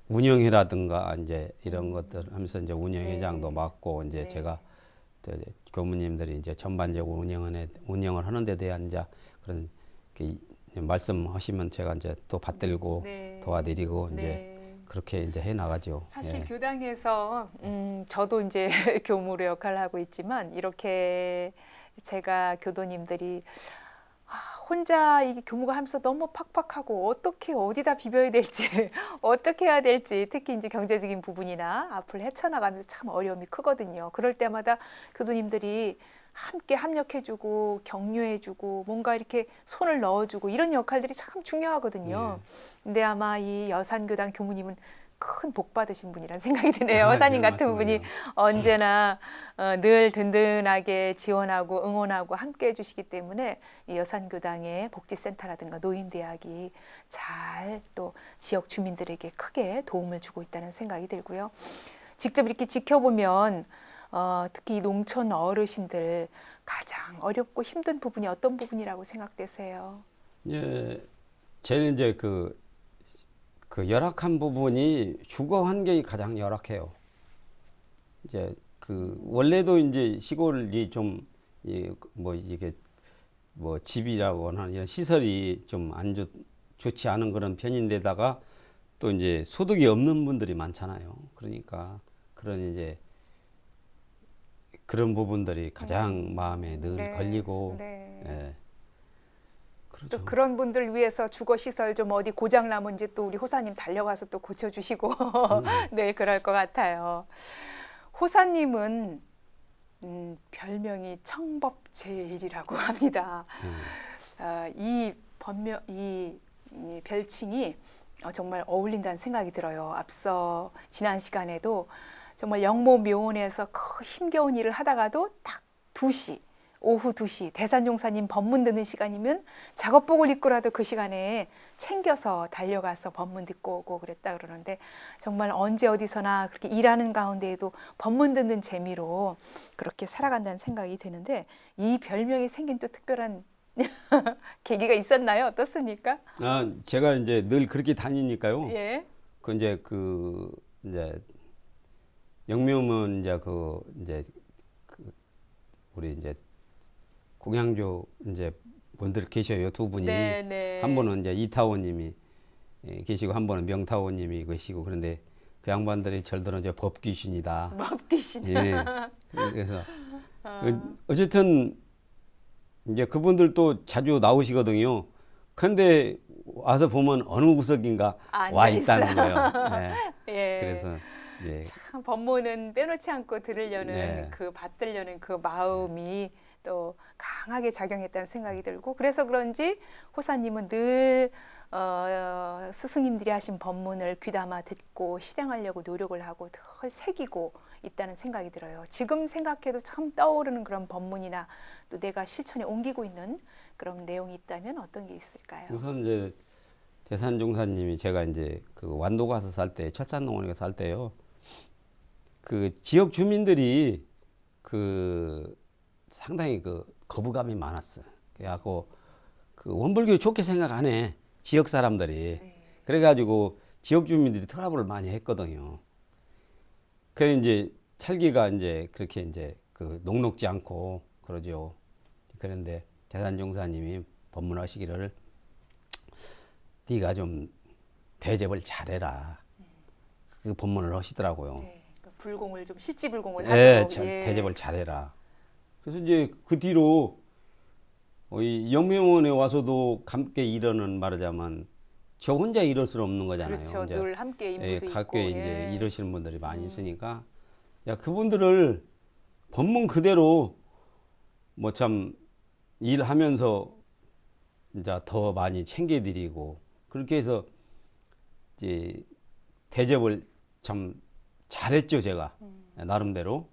운영회라든가 이제 이런 것들 하면서 이제 운영회장도 네. 맡고 이제 네. 제가 교무님들이 이제 전반적으로 운영을 하는 데 대한 이제 그런 말씀하시면 제가 이제 또 받들고 네. 도와드리고 이제 네. 그렇게 이제 해 나가죠. 사실 예. 교당에서 저도 이제 교무로 역할을 하고 있지만 이렇게 제가 교도님들이 혼자 이게 교무가 하면서 너무 팍팍하고 어떻게 어디다 비벼야 될지 어떻게 해야 될지 특히 이제 경제적인 부분이나 앞을 헤쳐나가면서 참 어려움이 크거든요. 그럴 때마다 교도님들이 함께 합력해주고 격려해주고 뭔가 이렇게 손을 넣어주고 이런 역할들이 참 중요하거든요. 근데 아마 이 여산교당 교무님은 큰 복 받으신 분이라는 생각이 드네요. 여사님 네, 같은 분이 맞습니다. 언제나 늘 든든하게 지원하고 응원하고 함께 해주시기 때문에 이 여산교당의 복지센터라든가 노인대학이 잘 또 지역 주민들에게 크게 도움을 주고 있다는 생각이 들고요. 직접 이렇게 지켜보면 특히 이 농촌 어르신들 가장 어렵고 힘든 부분이 어떤 부분이라고 생각되세요? 예, 제일 이제 그 열악한 부분이 주거 환경이 가장 열악해요. 이제 그 원래도 이제 시골이 좀 뭐 이게 뭐 집이라거나 이런 시설이 좀 안 좋지 않은 그런 편인데다가 또 이제 소득이 없는 분들이 많잖아요. 그러니까 그런 이제 그런 부분들이 가장 마음에 늘 네, 걸리고 네. 예, 그렇죠. 또 그런 분들 위해서 주거 시설 좀 어디 고장 나면지 또 우리 호사님 달려가서 또 고쳐주시고 네 그럴 것 같아요. 호사님은 별명이 청법제일이라고 합니다. 이 본명 이 별칭이 정말 어울린다는 생각이 들어요. 앞서 지난 시간에도 정말 영모 묘원에서 그 힘겨운 일을 하다가도 딱 2시 오후 2시 대산종사님 법문 듣는 시간이면 작업복을 입고라도 그 시간에 챙겨서 달려가서 법문 듣고 오고 그랬다 그러는데 정말 언제 어디서나 그렇게 일하는 가운데에도 법문 듣는 재미로 그렇게 살아간다는 생각이 드는데 이 별명이 생긴 또 특별한 계기가 있었나요? 어떻습니까? 아, 제가 이제 늘 그렇게 다니니까요. 예. 그 이제 영묘문 이제 우리 이제 공양조 이제 분들 계셔요. 두 분이. 네, 네. 한 분은 이제 이타오님이 계시고 한 분은 명타오님이 계시고 그런데 그 양반들이 절대로 이제 법귀신이다. 먹기신. 예. 그래서 어쨌든 이제 그분들도 자주 나오시거든요. 근데 와서 보면 어느 구석인가 와 앉아 있어요. 있다는 거예요. 예. 예. 그래서 예. 참 법문은 빼놓지 않고 들으려는 네. 그 받들려는 그 마음이 또 강하게 작용했다는 생각이 들고 그래서 그런지 호사님은 늘 스승님들이 하신 법문을 귀담아 듣고 실행하려고 노력을 하고 늘 새기고 있다는 생각이 들어요. 지금 생각해도 참 떠오르는 그런 법문이나 또 내가 실천에 옮기고 있는 그런 내용이 있다면 어떤 게 있을까요? 우선 이제 대산종사님이 제가 이제 그 완도 가서 살 때 철산농원에 살 때요. 그 지역 주민들이 그 상당히 그 거부감이 많았어요. 그래갖고 그 원불교 좋게 생각 안 해. 지역 사람들이. 그래가지고 지역 주민들이 트러블을 많이 했거든요. 그래 이제 찰기가 이제 그렇게 이제 그 녹록지 않고 그러죠. 그런데 대산종사님이 법문하시기를 네가 좀 대접을 잘해라. 그 법문을 하시더라고요. 네, 그 불공을 좀 실지불공을 예, 하도록 대접을 잘해라. 그래서 이제 그 뒤로 이 영명원에 와서도 함께 일하는 말하자면 저 혼자 이럴 수는 없는 거잖아요. 그렇죠. 이제 늘 함께 인부도 있고 가까이 이제 예. 이러시는 분들이 많이 있으니까 야 그분들을 법문 그대로 뭐 참 일하면서 이제 더 많이 챙겨드리고 그렇게 해서 이제 대접을 참 잘했죠 제가 나름대로.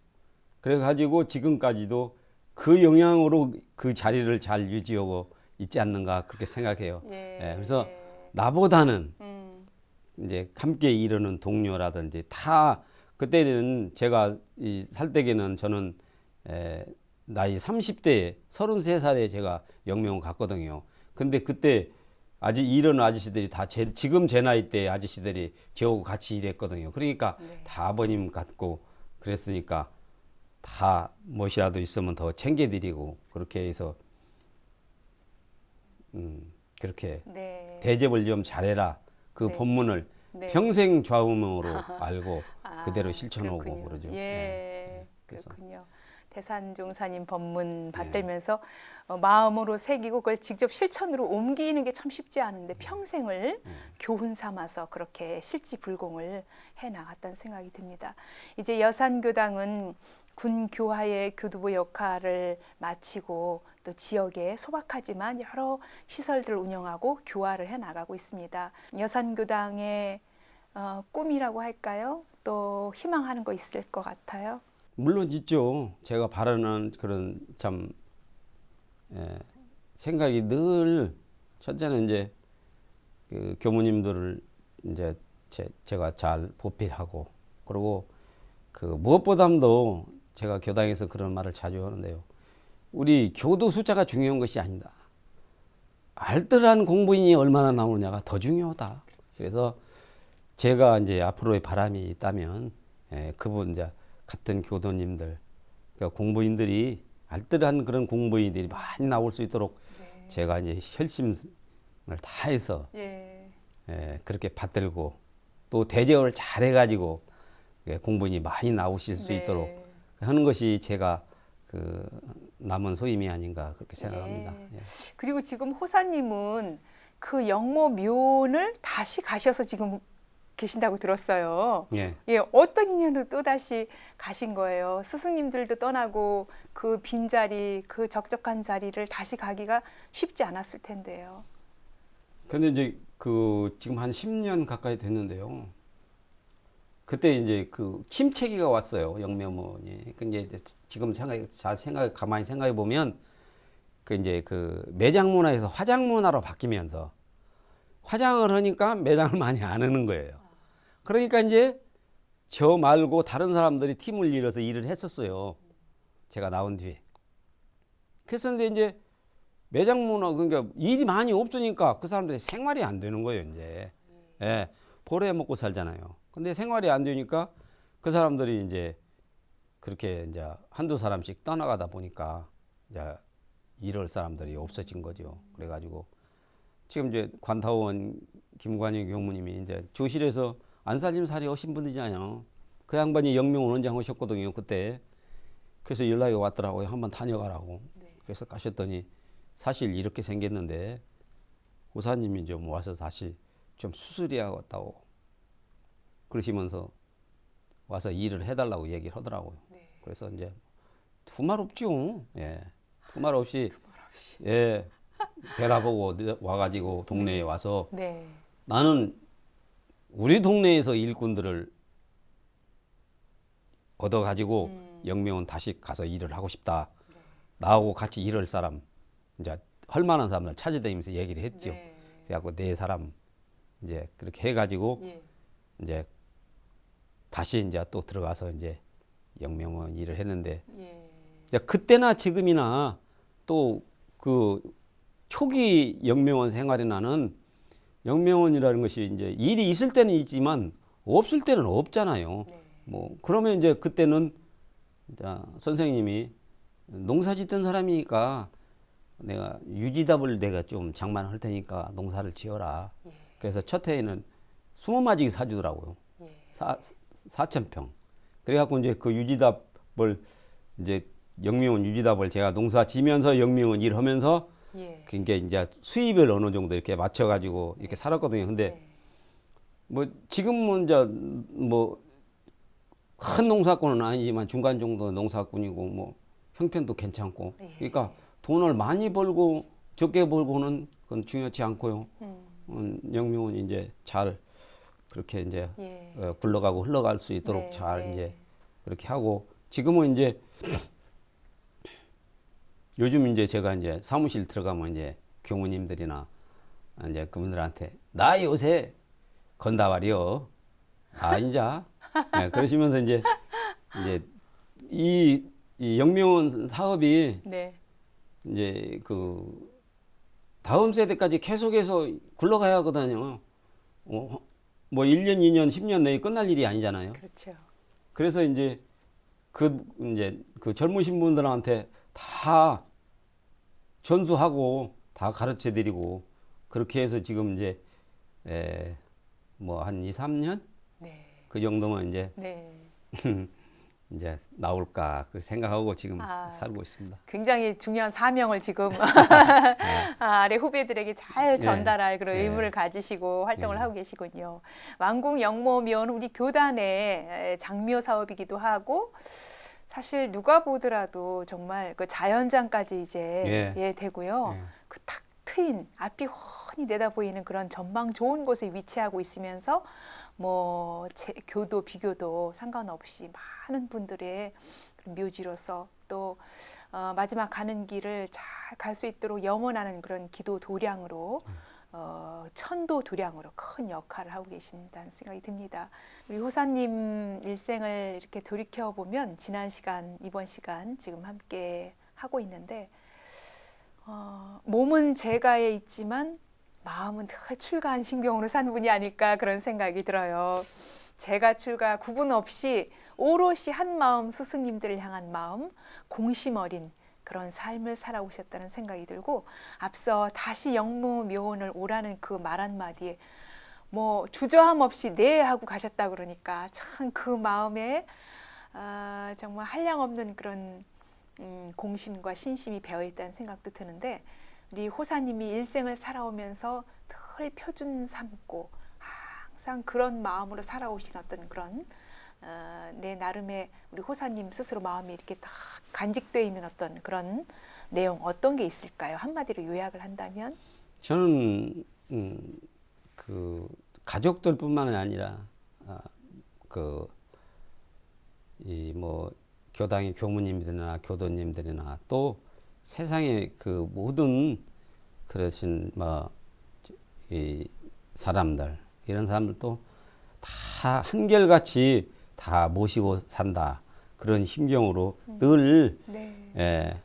그래가지고 지금까지도 그 영향으로 그 자리를 잘 유지하고 있지 않는가 그렇게 생각해요. 예. 예, 그래서 나보다는 음. 이제 함께 일하는 동료라든지 다 그때는 제가 살 때에는 저는 나이 30대에 33살에 제가 영명을 갔거든요. 근데 그때 아직 일하는 아저씨들이 다 지금 제 나이 때 아저씨들이 저하고 같이 일했거든요. 그러니까 네. 다 아버님 같고 그랬으니까 다 무엇이라도 있으면 더 챙겨드리고 그렇게 해서 그렇게 네. 대접을 좀 잘해라. 그 네. 본문을 네. 평생 좌우명으로 알고 아, 그대로 실천하고 그렇군요. 그러죠. 예, 그래서. 그렇군요. 대산종사님 법문 받들면서 마음으로 새기고 그걸 직접 실천으로 옮기는 게 참 쉽지 않은데 평생을 교훈 삼아서 그렇게 실지불공을 해 나갔다는 생각이 듭니다. 이제 여산교당은 군 교화의 교두보 역할을 마치고 또 지역에 소박하지만 여러 시설들을 운영하고 교화를 해 나가고 있습니다. 여산교당의 꿈이라고 할까요? 또 희망하는 거 있을 것 같아요. 물론 있죠. 제가 바라는 그런 참 생각이 늘 첫째는 이제 그 교무님들을 이제 제가 잘 보필하고, 그리고 그 무엇보다도 제가 교당에서 그런 말을 자주 하는데요. 우리 교도 숫자가 중요한 것이 아니다. 알뜰한 공부인이 얼마나 나오느냐가 더 중요하다. 그래서 제가 이제 앞으로의 바람이 있다면 그분 이제 같은 교도님들, 그러니까 공부인들이 알뜰한 그런 공부인들이 많이 나올 수 있도록 네. 제가 이제 혈심을 다해서 예. 그렇게 받들고 또 대접을 잘해가지고 공부인이 많이 나오실 수 네. 있도록 하는 것이 제가 그 남은 소임이 아닌가 그렇게 생각합니다. 네. 예. 그리고 지금 호사님은 그 영모묘를 다시 가셔서 지금 계신다고 들었어요. 예. 예, 어떤 인연으로 또 다시 가신 거예요? 스승님들도 떠나고 그 빈자리, 그 적적한 자리를 다시 가기가 쉽지 않았을 텐데요. 근데 이제 그 지금 한 10년 가까이 됐는데요. 그때 이제 그 침체기가 왔어요. 영묘문이. 근데 지금 가만히 생각해 보면 그 이제 그 매장 문화에서 화장 문화로 바뀌면서 화장을 하니까 매장을 많이 안 하는 거예요. 그러니까 이제 저 말고 다른 사람들이 팀을 이뤄서 일을 했었어요. 제가 나온 뒤에. 그래서 근데 이제 매장 문화, 그러니까 일이 많이 없으니까 그 사람들이 생활이 안 되는 거예요, 이제. 예, 보래 먹고 살잖아요. 근데 생활이 안 되니까 그 사람들이 이제 그렇게 이제 한두 사람씩 떠나가다 보니까 이제 일할 사람들이 없어진 거죠. 그래가지고 지금 이제 관타원 김관영 교무님이 이제 조실에서 안살림살이 하신 분이잖아요. 그 양반이 영명 원장 하셨거든요, 그때. 그래서 연락이 왔더라고요. 한번 다녀가라고. 네. 그래서 가셨더니 사실 이렇게 생겼는데 호사님이 좀 와서 다시 좀 수술해야겠다고 그러시면서 와서 일을 해달라고 얘기를 하더라고요. 네. 그래서 이제 두말 없죠. 예, 두말 없이 두말 없이. 예, 대답하고 와가지고 동네에 와서 네. 나는 우리 동네에서 일꾼들을 얻어가지고 영명원 다시 가서 일을 하고 싶다. 네. 나하고 같이 일할 사람, 이제 할 만한 사람을 찾아다니면서 얘기를 했죠. 네. 그래갖고 네 사람 이제 그렇게 해가지고 예. 이제 다시 이제 또 들어가서 이제 영명원 일을 했는데 예. 이제 그때나 지금이나 또 그 초기 영명원 생활에 나는 영명원이라는 것이 이제 일이 있을 때는 있지만 없을 때는 없잖아요. 네. 뭐 그러면 이제 그때는 이제 선생님이 농사 짓던 사람이니까 내가 유지답을 내가 좀 장만할 테니까 농사를 지어라. 예. 그래서 첫 해에는 20마지기 사주더라고요. 예. 4,000평. 그래갖고 이제 그 유지답을 이제 영명원 유지답을 제가 농사 지면서 영명원 일하면서 예. 그게 이제 수입을 어느 정도 이렇게 맞춰가지고 이렇게 살았거든요. 근데 네. 뭐 지금은 이제 뭐 큰 농사꾼은 아니지만 중간 정도 농사꾼이고 뭐 형편도 괜찮고 예. 그러니까 돈을 많이 벌고 적게 벌고는 그건 중요치 않고요. 영명원이 이제 잘 그렇게 이제 예. 굴러가고 흘러갈 수 있도록 네, 잘 네. 이제 그렇게 하고 지금은 이제 요즘 이제 제가 이제 사무실 들어가면 이제 교무님들이나 이제 그분들한테 나 요새 건다발이요. 아 인자. 네, 그러시면서 이제 이 영명원 사업이 네. 이제 그 다음 세대까지 계속해서 굴러가야 하거든요. 뭐 1년, 2년, 10년 내에 끝날 일이 아니잖아요. 그렇죠. 그래서 이제 그 젊으신 분들한테 다 전수하고 다 가르쳐 드리고 그렇게 해서 지금 이제 뭐 한 2, 3년 네. 그 정도면 이제 네. 이제 나올까 그 생각하고 지금 아. 살고 있습니다. 굉장히 중요한 사명을 지금 아래 후배들에게 잘 전달할 그런 네. 의무를 가지시고 활동을 네. 하고 계시군요. 왕궁 영모묘는 우리 교단의 장묘 사업이기도 하고 사실 누가 보더라도 정말 그 자연장까지 이제 예. 예, 되고요. 예. 그 탁 트인 앞이 훤히 내다 보이는 그런 전망 좋은 곳에 위치하고 있으면서 뭐 교도 비교도 상관없이 많은 분들의 그런 묘지로서 또 마지막 가는 길을 잘 갈 수 있도록 염원하는 그런 기도 도량으로 천도 도량으로 큰 역할을 하고 계신다는 생각이 듭니다. 우리 호사님 일생을 이렇게 돌이켜 보면 지난 시간, 이번 시간 지금 함께 하고 있는데 몸은 제가에 있지만 마음은 늘 출가한 신경으로 산 분이 아닐까 그런 생각이 들어요. 제가 출가 구분 없이 오롯이 한 마음 스승님들을 향한 마음, 공심 어린 그런 삶을 살아오셨다는 생각이 들고 앞서 다시 영무묘원을 오라는 그 말 한마디에 뭐 주저함 없이 네 하고 가셨다 그러니까 참 그 마음에 정말 한량없는 그런 공심과 신심이 배어있다는 생각도 드는데 우리 호사님이 일생을 살아오면서 늘 표준 삼고 항상 그런 마음으로 살아오신 어떤 그런 내 나름의 우리 호사님 스스로 마음이 이렇게 딱 간직되어 있는 어떤 그런 내용 어떤 게 있을까요? 한마디로 요약을 한다면? 저는 그 가족들뿐만 아니라 그 이 뭐 교당의 교무님들이나 교도님들이나 또 세상의 그 모든 그러신 뭐 이 사람들 이런 사람들도 다 한결같이 다 모시고 산다 그런 심경으로 늘 네.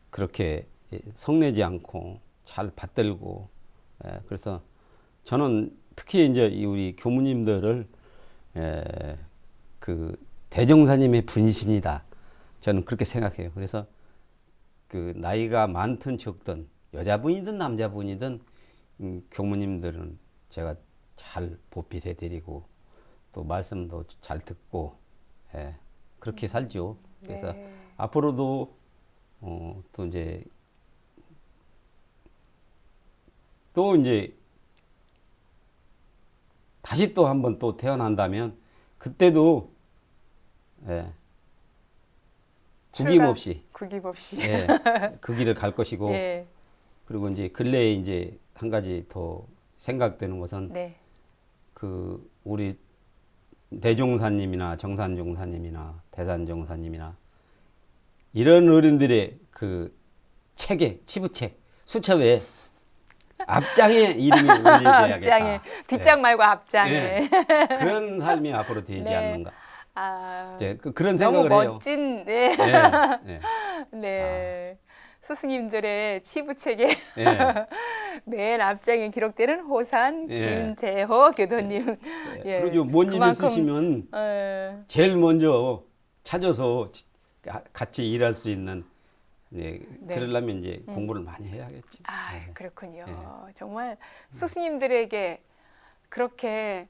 그렇게 성내지 않고 잘 받들고 그래서 저는 특히 이제 우리 교무님들을 그 대종사님의 분신이다 저는 그렇게 생각해요. 그래서 그 나이가 많든 적든 여자분이든 남자분이든 교무님들은 제가 잘 보필해 드리고 또 말씀도 잘 듣고 그렇게 살죠. 그래서 네. 앞으로도 또 이제 다시 또 한번 또 태어난다면 그때도 구김없이 그 길을 갈 것이고 예. 그리고 이제 근래에 이제 한 가지 더 생각되는 것은 네. 그 우리 대종사님이나 정산종사님이나 대산종사님이나 이런 어른들의 그 책에 치부책 수첩에 앞장에 이름이 올려져야겠다. 앞장에 뒷장 말고 앞장에. 네. 그런 삶이 앞으로 되지 네. 않는가. 이제 그런 너무 생각을 해요. 멋진 네. 네. 네. 스승님들의 치부책에 네. 맨 앞장에 기록되는 호산 예. 김대호 교도님. 예. 그러죠. 뭔 일 있으시면 제일 먼저 찾아서 같이 일할 수 있는 네. 그러려면 이제 공부를 많이 해야겠지. 그렇군요. 예. 정말 스승님들에게 그렇게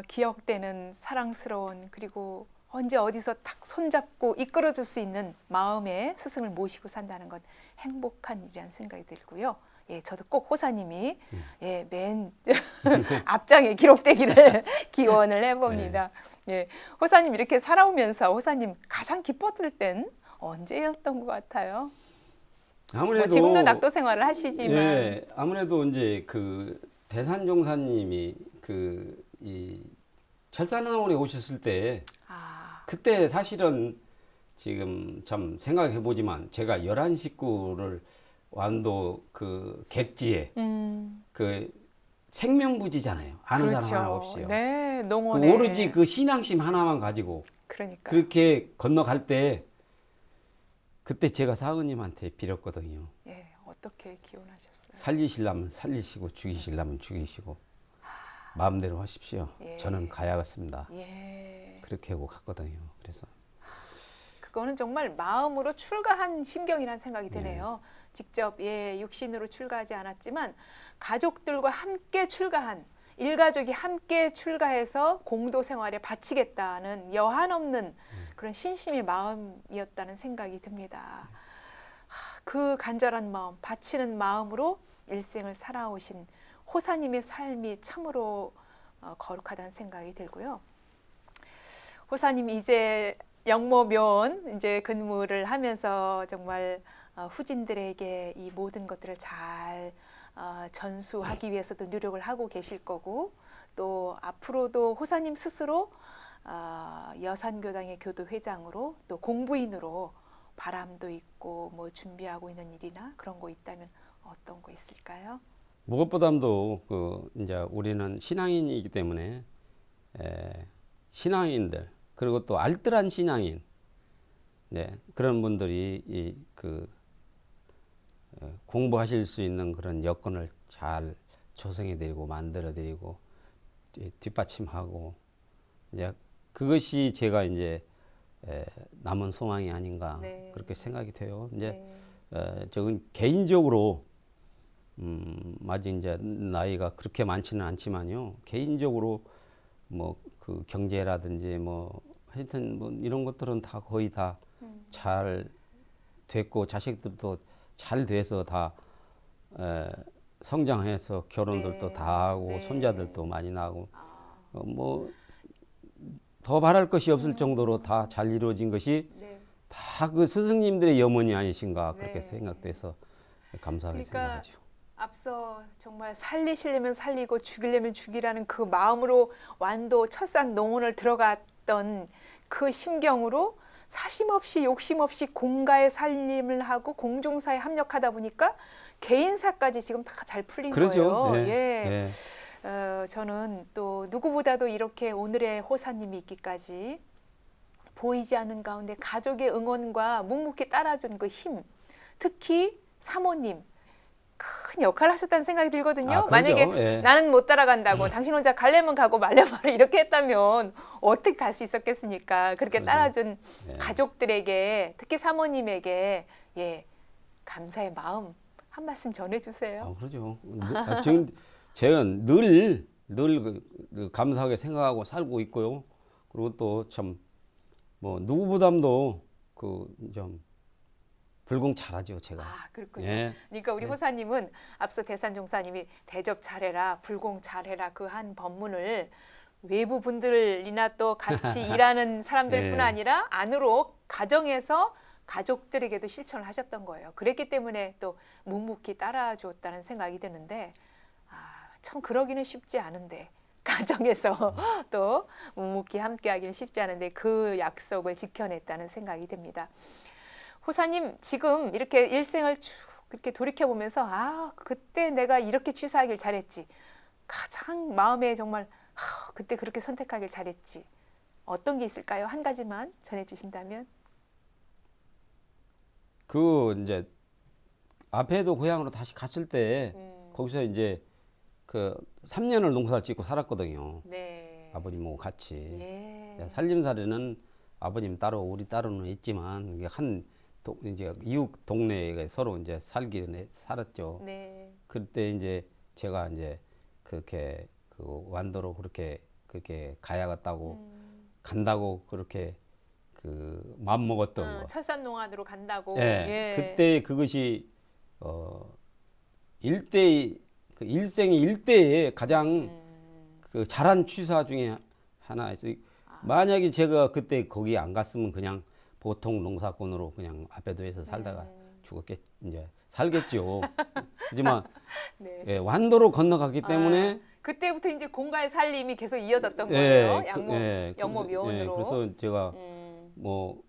기억되는 사랑스러운 그리고 언제 어디서 탁 손잡고 이끌어줄 수 있는 마음의 스승을 모시고 산다는 건 행복한 일이라는 생각이 들고요. 예, 저도 꼭 호사님이 맨 앞장에 기록되기를 기원을 해봅니다. 예, 호사님 이렇게 살아오면서 호사님 가장 기뻤을 땐 언제였던 것 같아요? 아무래도 지금도 낙도 생활을 하시지만 아무래도 이제 그 대산종사님이 이 철산왕원에 오셨을 때 그때 사실은 지금 참 생각해 보지만 제가 11식구를 완도 그 객지에 그 생명부지잖아요. 아는 그렇죠. 사람 하나 없이요. 네, 그 농원에 오로지 그 신앙심 하나만 가지고 그러니까 그렇게 건너갈 때 그때 제가 사은님한테 빌었거든요. 예, 어떻게 기원하셨어요? 살리시려면 살리시고 죽이시려면 죽이시고 마음대로 하십시오. 예. 저는 가야겠습니다. 예. 그렇게 하고 갔거든요. 그래서 그거는 정말 마음으로 출가한 심경이라는 생각이 드네요. 직접 육신으로 출가하지 않았지만 가족들과 함께 출가한 일가족이 함께 출가해서 공도 생활에 바치겠다는 여한 없는 그런 신심의 마음이었다는 생각이 듭니다. 그 간절한 마음, 바치는 마음으로 일생을 살아오신 호사님의 삶이 참으로 거룩하다는 생각이 들고요. 호사님이 이제 영모면 이제 근무를 하면서 정말 후진들에게 이 모든 것들을 잘 전수하기 위해서도 노력을 하고 계실 거고 또 앞으로도 호사님 스스로 여산교당의 교도회장으로 또 공부인으로 바람도 있고 뭐 준비하고 있는 일이나 그런 거 있다면 어떤 거 있을까요? 무엇보다도 그 이제 우리는 신앙인이기 때문에 신앙인들 그리고 또 알뜰한 신앙인 네, 그런 분들이 공부하실 수 있는 그런 여건을 잘 조성해드리고 만들어드리고 뒷받침하고 이제 그것이 제가 이제 남은 소망이 아닌가 네. 그렇게 생각이 돼요. 이제 네. 저는 개인적으로 아직 이제 나이가 그렇게 많지는 않지만요. 개인적으로 뭐 그 경제라든지 뭐 하여튼 뭐 이런 것들은 다 거의 다 잘 됐고 자식들도 잘 돼서 다 성장해서 결혼들도 네. 다 하고 네. 손자들도 많이 나고 뭐 더 바랄 것이 없을 정도로 다 잘 이루어진 것이 네. 다 그 스승님들의 염원이 아니신가 그렇게 네. 생각돼서 감사하게 그러니까 생각하죠. 앞서 정말 살리시려면 살리고 죽이려면 죽이라는 그 마음으로 완도 철산 농원을 들어갔던 그 심경으로 사심 없이 욕심 없이 공가의 살림을 하고 공종사에 합력하다 보니까 개인사까지 지금 다 잘 풀린 그러죠. 거예요. 예. 예. 저는 또 누구보다도 이렇게 오늘의 호사님이 있기까지 보이지 않는 가운데 가족의 응원과 묵묵히 따라준 그 힘, 특히 사모님 큰 역할을 하셨다는 생각이 들거든요. 그러죠. 만약에 예. 나는 못 따라간다고 당신 혼자 가려면 가고 말려면 말아 이렇게 했다면 어떻게 갈 수 있었겠습니까? 그렇게 그러죠. 따라준 예. 가족들에게 특히 사모님에게 감사의 마음 한 말씀 전해주세요. 그러죠. 지금 제가 늘 감사하게 생각하고 살고 있고요. 그리고 또 참 뭐 누구보다도 그 좀 불공 잘하죠, 제가. 그렇군요. 예. 그러니까 우리 호사님은 앞서 대산종사님이 대접 잘해라, 불공 잘해라 그 한 법문을 외부 분들이나 또 같이 일하는 사람들뿐 예. 아니라 안으로 가정에서 가족들에게도 실천을 하셨던 거예요. 그랬기 때문에 또 묵묵히 따라주었다는 생각이 드는데 참 그러기는 쉽지 않은데 가정에서 또 묵묵히 함께하기는 쉽지 않은데 그 약속을 지켜냈다는 생각이 듭니다. 호사님 지금 이렇게 일생을 쭉 이렇게 돌이켜 보면서 그때 내가 이렇게 취사하길 잘했지. 가장 마음에 정말 그때 그렇게 선택하길 잘했지. 어떤 게 있을까요? 한 가지만 전해주신다면. 그 이제 앞에도 고향으로 다시 갔을 때 거기서 이제 그 3년을 농사를 짓고 살았거든요. 네. 아버님하고 같이. 예. 살림살이는 아버님 따로 우리 따로는 있지만 이게 이제 이웃 동네에 서로 이제 살았죠. 네. 그때 이제 제가 이제 그렇게 그 완도로 그렇게 가야겠다고 간다고 그렇게 그 마음 먹었던 거. 철산농안으로 간다고. 예. 그때 그것이 일생의 일대에 가장 그 잘한 취사 중에 하나였어요. 만약에 제가 그때 거기 안 갔으면 그냥 보통 농사꾼으로 그냥 앞에도에서 살다가 이제 살겠죠. 하지만 네. 완도로 건너갔기 때문에 그때부터 이제 공가의 살림이 계속 이어졌던 거예요. 영모 묘원으로. 그래서 제가 뭐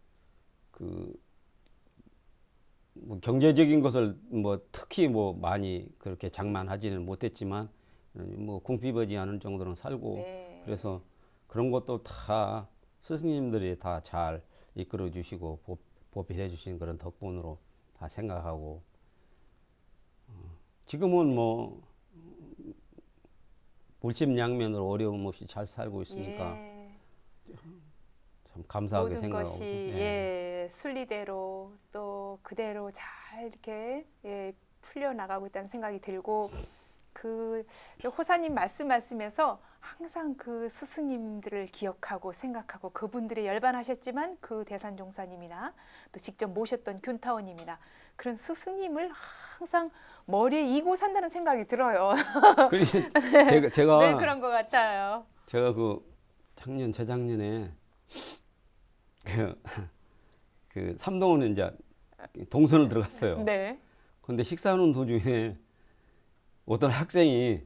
경제적인 것을 뭐 특히 뭐 많이 그렇게 장만하지는 못했지만 뭐 궁핍하지 않은 정도는 살고 네. 그래서 그런 것도 다 스승님들이 다 잘 이끌어 주시고 보필해 주신 그런 덕분으로 다 생각하고 지금은 뭐 물심양면으로 어려움 없이 잘 살고 있으니까 참 감사하게 모든 생각하고 것이 순리대로 또 그대로 잘 이렇게 풀려 나가고 있다는 생각이 들고 그 호사님 말씀에서 항상 그 스승님들을 기억하고 생각하고 그분들의 열반하셨지만 그 대산종사님이나 또 직접 모셨던 균타오님이나 그런 스승님을 항상 머리에 이고 산다는 생각이 들어요. 제가 늘 그런 것 같아요. 제가 그 재작년에 그 삼동은 이제 동선을 들어갔어요. 네. 근데 식사하는 도중에 어떤 학생이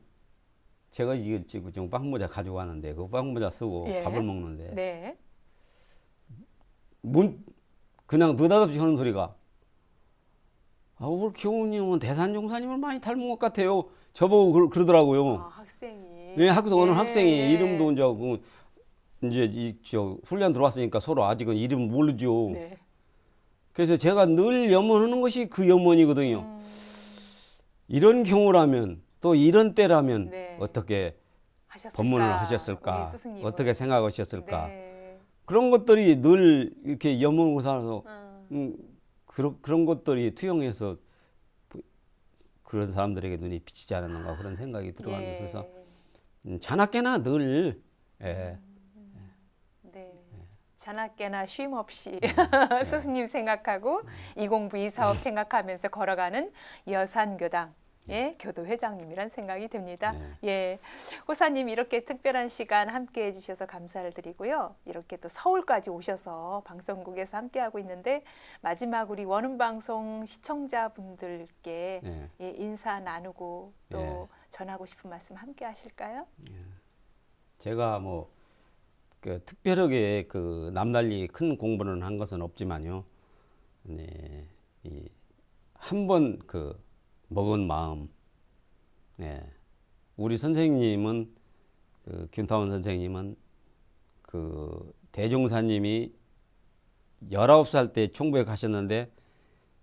제가 이게 지금 빵 모자 가지고 왔는데 그 빵 모자 쓰고 예. 밥을 먹는데 네. 그냥 느닷없이 하는 소리가 우리 교우님은 대산종사님을 많이 닮은 것 같아요. 저보고 그러더라고요. 학생이. 네, 학교 오는 예. 학생이 이름도 이제 훈련 들어왔으니까 서로 아직은 이름 모르죠. 네. 그래서 제가 늘 염원하는 것이 그 염원이거든요. 이런 경우라면 또 이런 때라면 네. 어떻게 하셨을까? 법문을 하셨을까? 우리 스승님은. 어떻게 생각하셨을까? 네. 그런 것들이 늘 이렇게 염원을 살아서 음. 그런 것들이 투영해서 그런 사람들에게 눈이 비치지 않았는가 그런 생각이 들어가면서 예. 그래서 자나깨나 늘 예. 네. 자나깨나 쉼 없이 스승님 생각하고 이 공부 이 사업 생각하면서 걸어가는 여산교당 교도 회장님이란 생각이 듭니다. 예, 호사님 이렇게 특별한 시간 함께해 주셔서 감사를 드리고요. 이렇게 또 서울까지 오셔서 방송국에서 함께하고 있는데 마지막 우리 원음방송 시청자분들께 예, 인사 나누고 또 전하고 싶은 말씀 함께 하실까요? 제가 그 특별하게 그 남달리 큰 공부를 한 것은 없지만요. 네, 한번 그 먹은 마음. 네. 우리 선생님은 그 김타원 선생님은 그 대종사님이 19살 때 총부에 가셨는데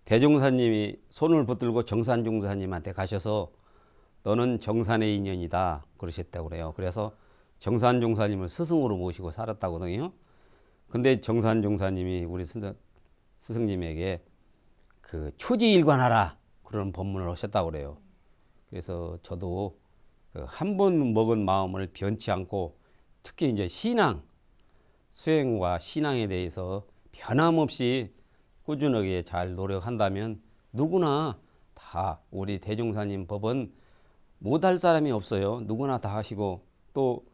대종사님이 손을 붙들고 정산종사님한테 가셔서 너는 정산의 인연이다 그러셨다고 그래요. 그래서 정산종사님을 스승으로 모시고 살았다거든요. 근데 정산종사님이 우리 스승님에게 그 초지일관하라 그런 법문을 하셨다고 그래요. 그래서 저도 한 번 먹은 마음을 변치 않고 특히 이제 신앙, 수행과 신앙에 대해서 변함없이 꾸준하게 잘 노력한다면 누구나 다 우리 대종사님 법은 못할 사람이 없어요. 누구나 다 하시고 또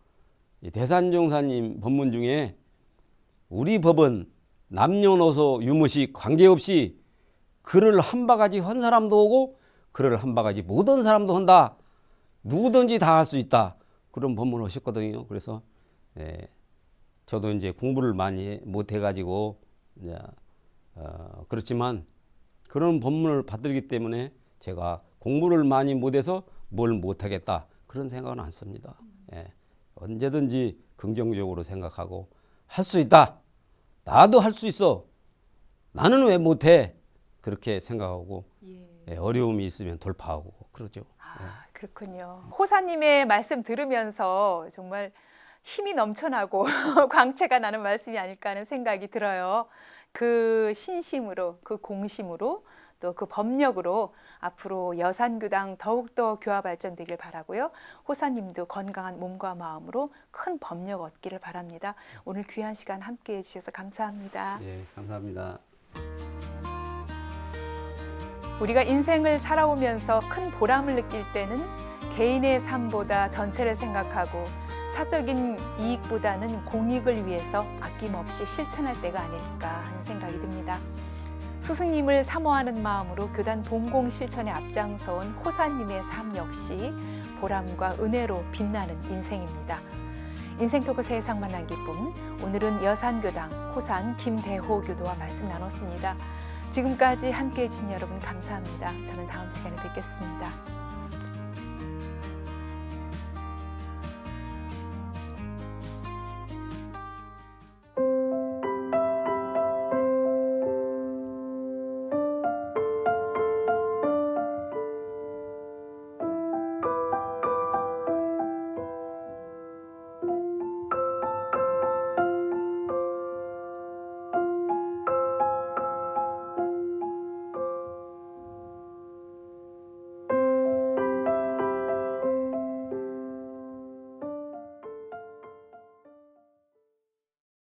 대산종사님 법문 중에 우리 법은 남녀노소 유무식 관계없이 글을 한 바가지 한 사람도 오고 글을 한 바가지 못 한 사람도 한다. 누구든지 다 할 수 있다. 그런 법문을 하셨거든요. 그래서 저도 이제 공부를 많이 못 해가지고 그렇지만 그런 법문을 받들기 때문에 제가 공부를 많이 못해서 뭘 못하겠다 그런 생각은 안 씁니다. 언제든지 긍정적으로 생각하고 할 수 있다. 나도 할 수 있어. 나는 왜 못해? 그렇게 생각하고 어려움이 있으면 돌파하고 그러죠. 그렇군요. 호사님의 말씀 들으면서 정말 힘이 넘쳐나고 광채가 나는 말씀이 아닐까 하는 생각이 들어요. 그 신심으로, 그 공심으로 또 그 법력으로 앞으로 여산교당 더욱더 교화 발전되길 바라고요. 호사님도 건강한 몸과 마음으로 큰 법력 얻기를 바랍니다. 오늘 귀한 시간 함께해 주셔서 감사합니다. 예, 감사합니다. 우리가 인생을 살아오면서 큰 보람을 느낄 때는 개인의 삶보다 전체를 생각하고 사적인 이익보다는 공익을 위해서 아낌없이 실천할 때가 아닐까 하는 생각이 듭니다. 스승님을 사모하는 마음으로 교단 본공 실천에 앞장서온 호사님의 삶 역시 보람과 은혜로 빛나는 인생입니다. 인생토크 세상 만난 기쁨, 오늘은 여산교당 호산 김대호 교도와 말씀 나눴습니다. 지금까지 함께해 주신 여러분 감사합니다. 저는 다음 시간에 뵙겠습니다.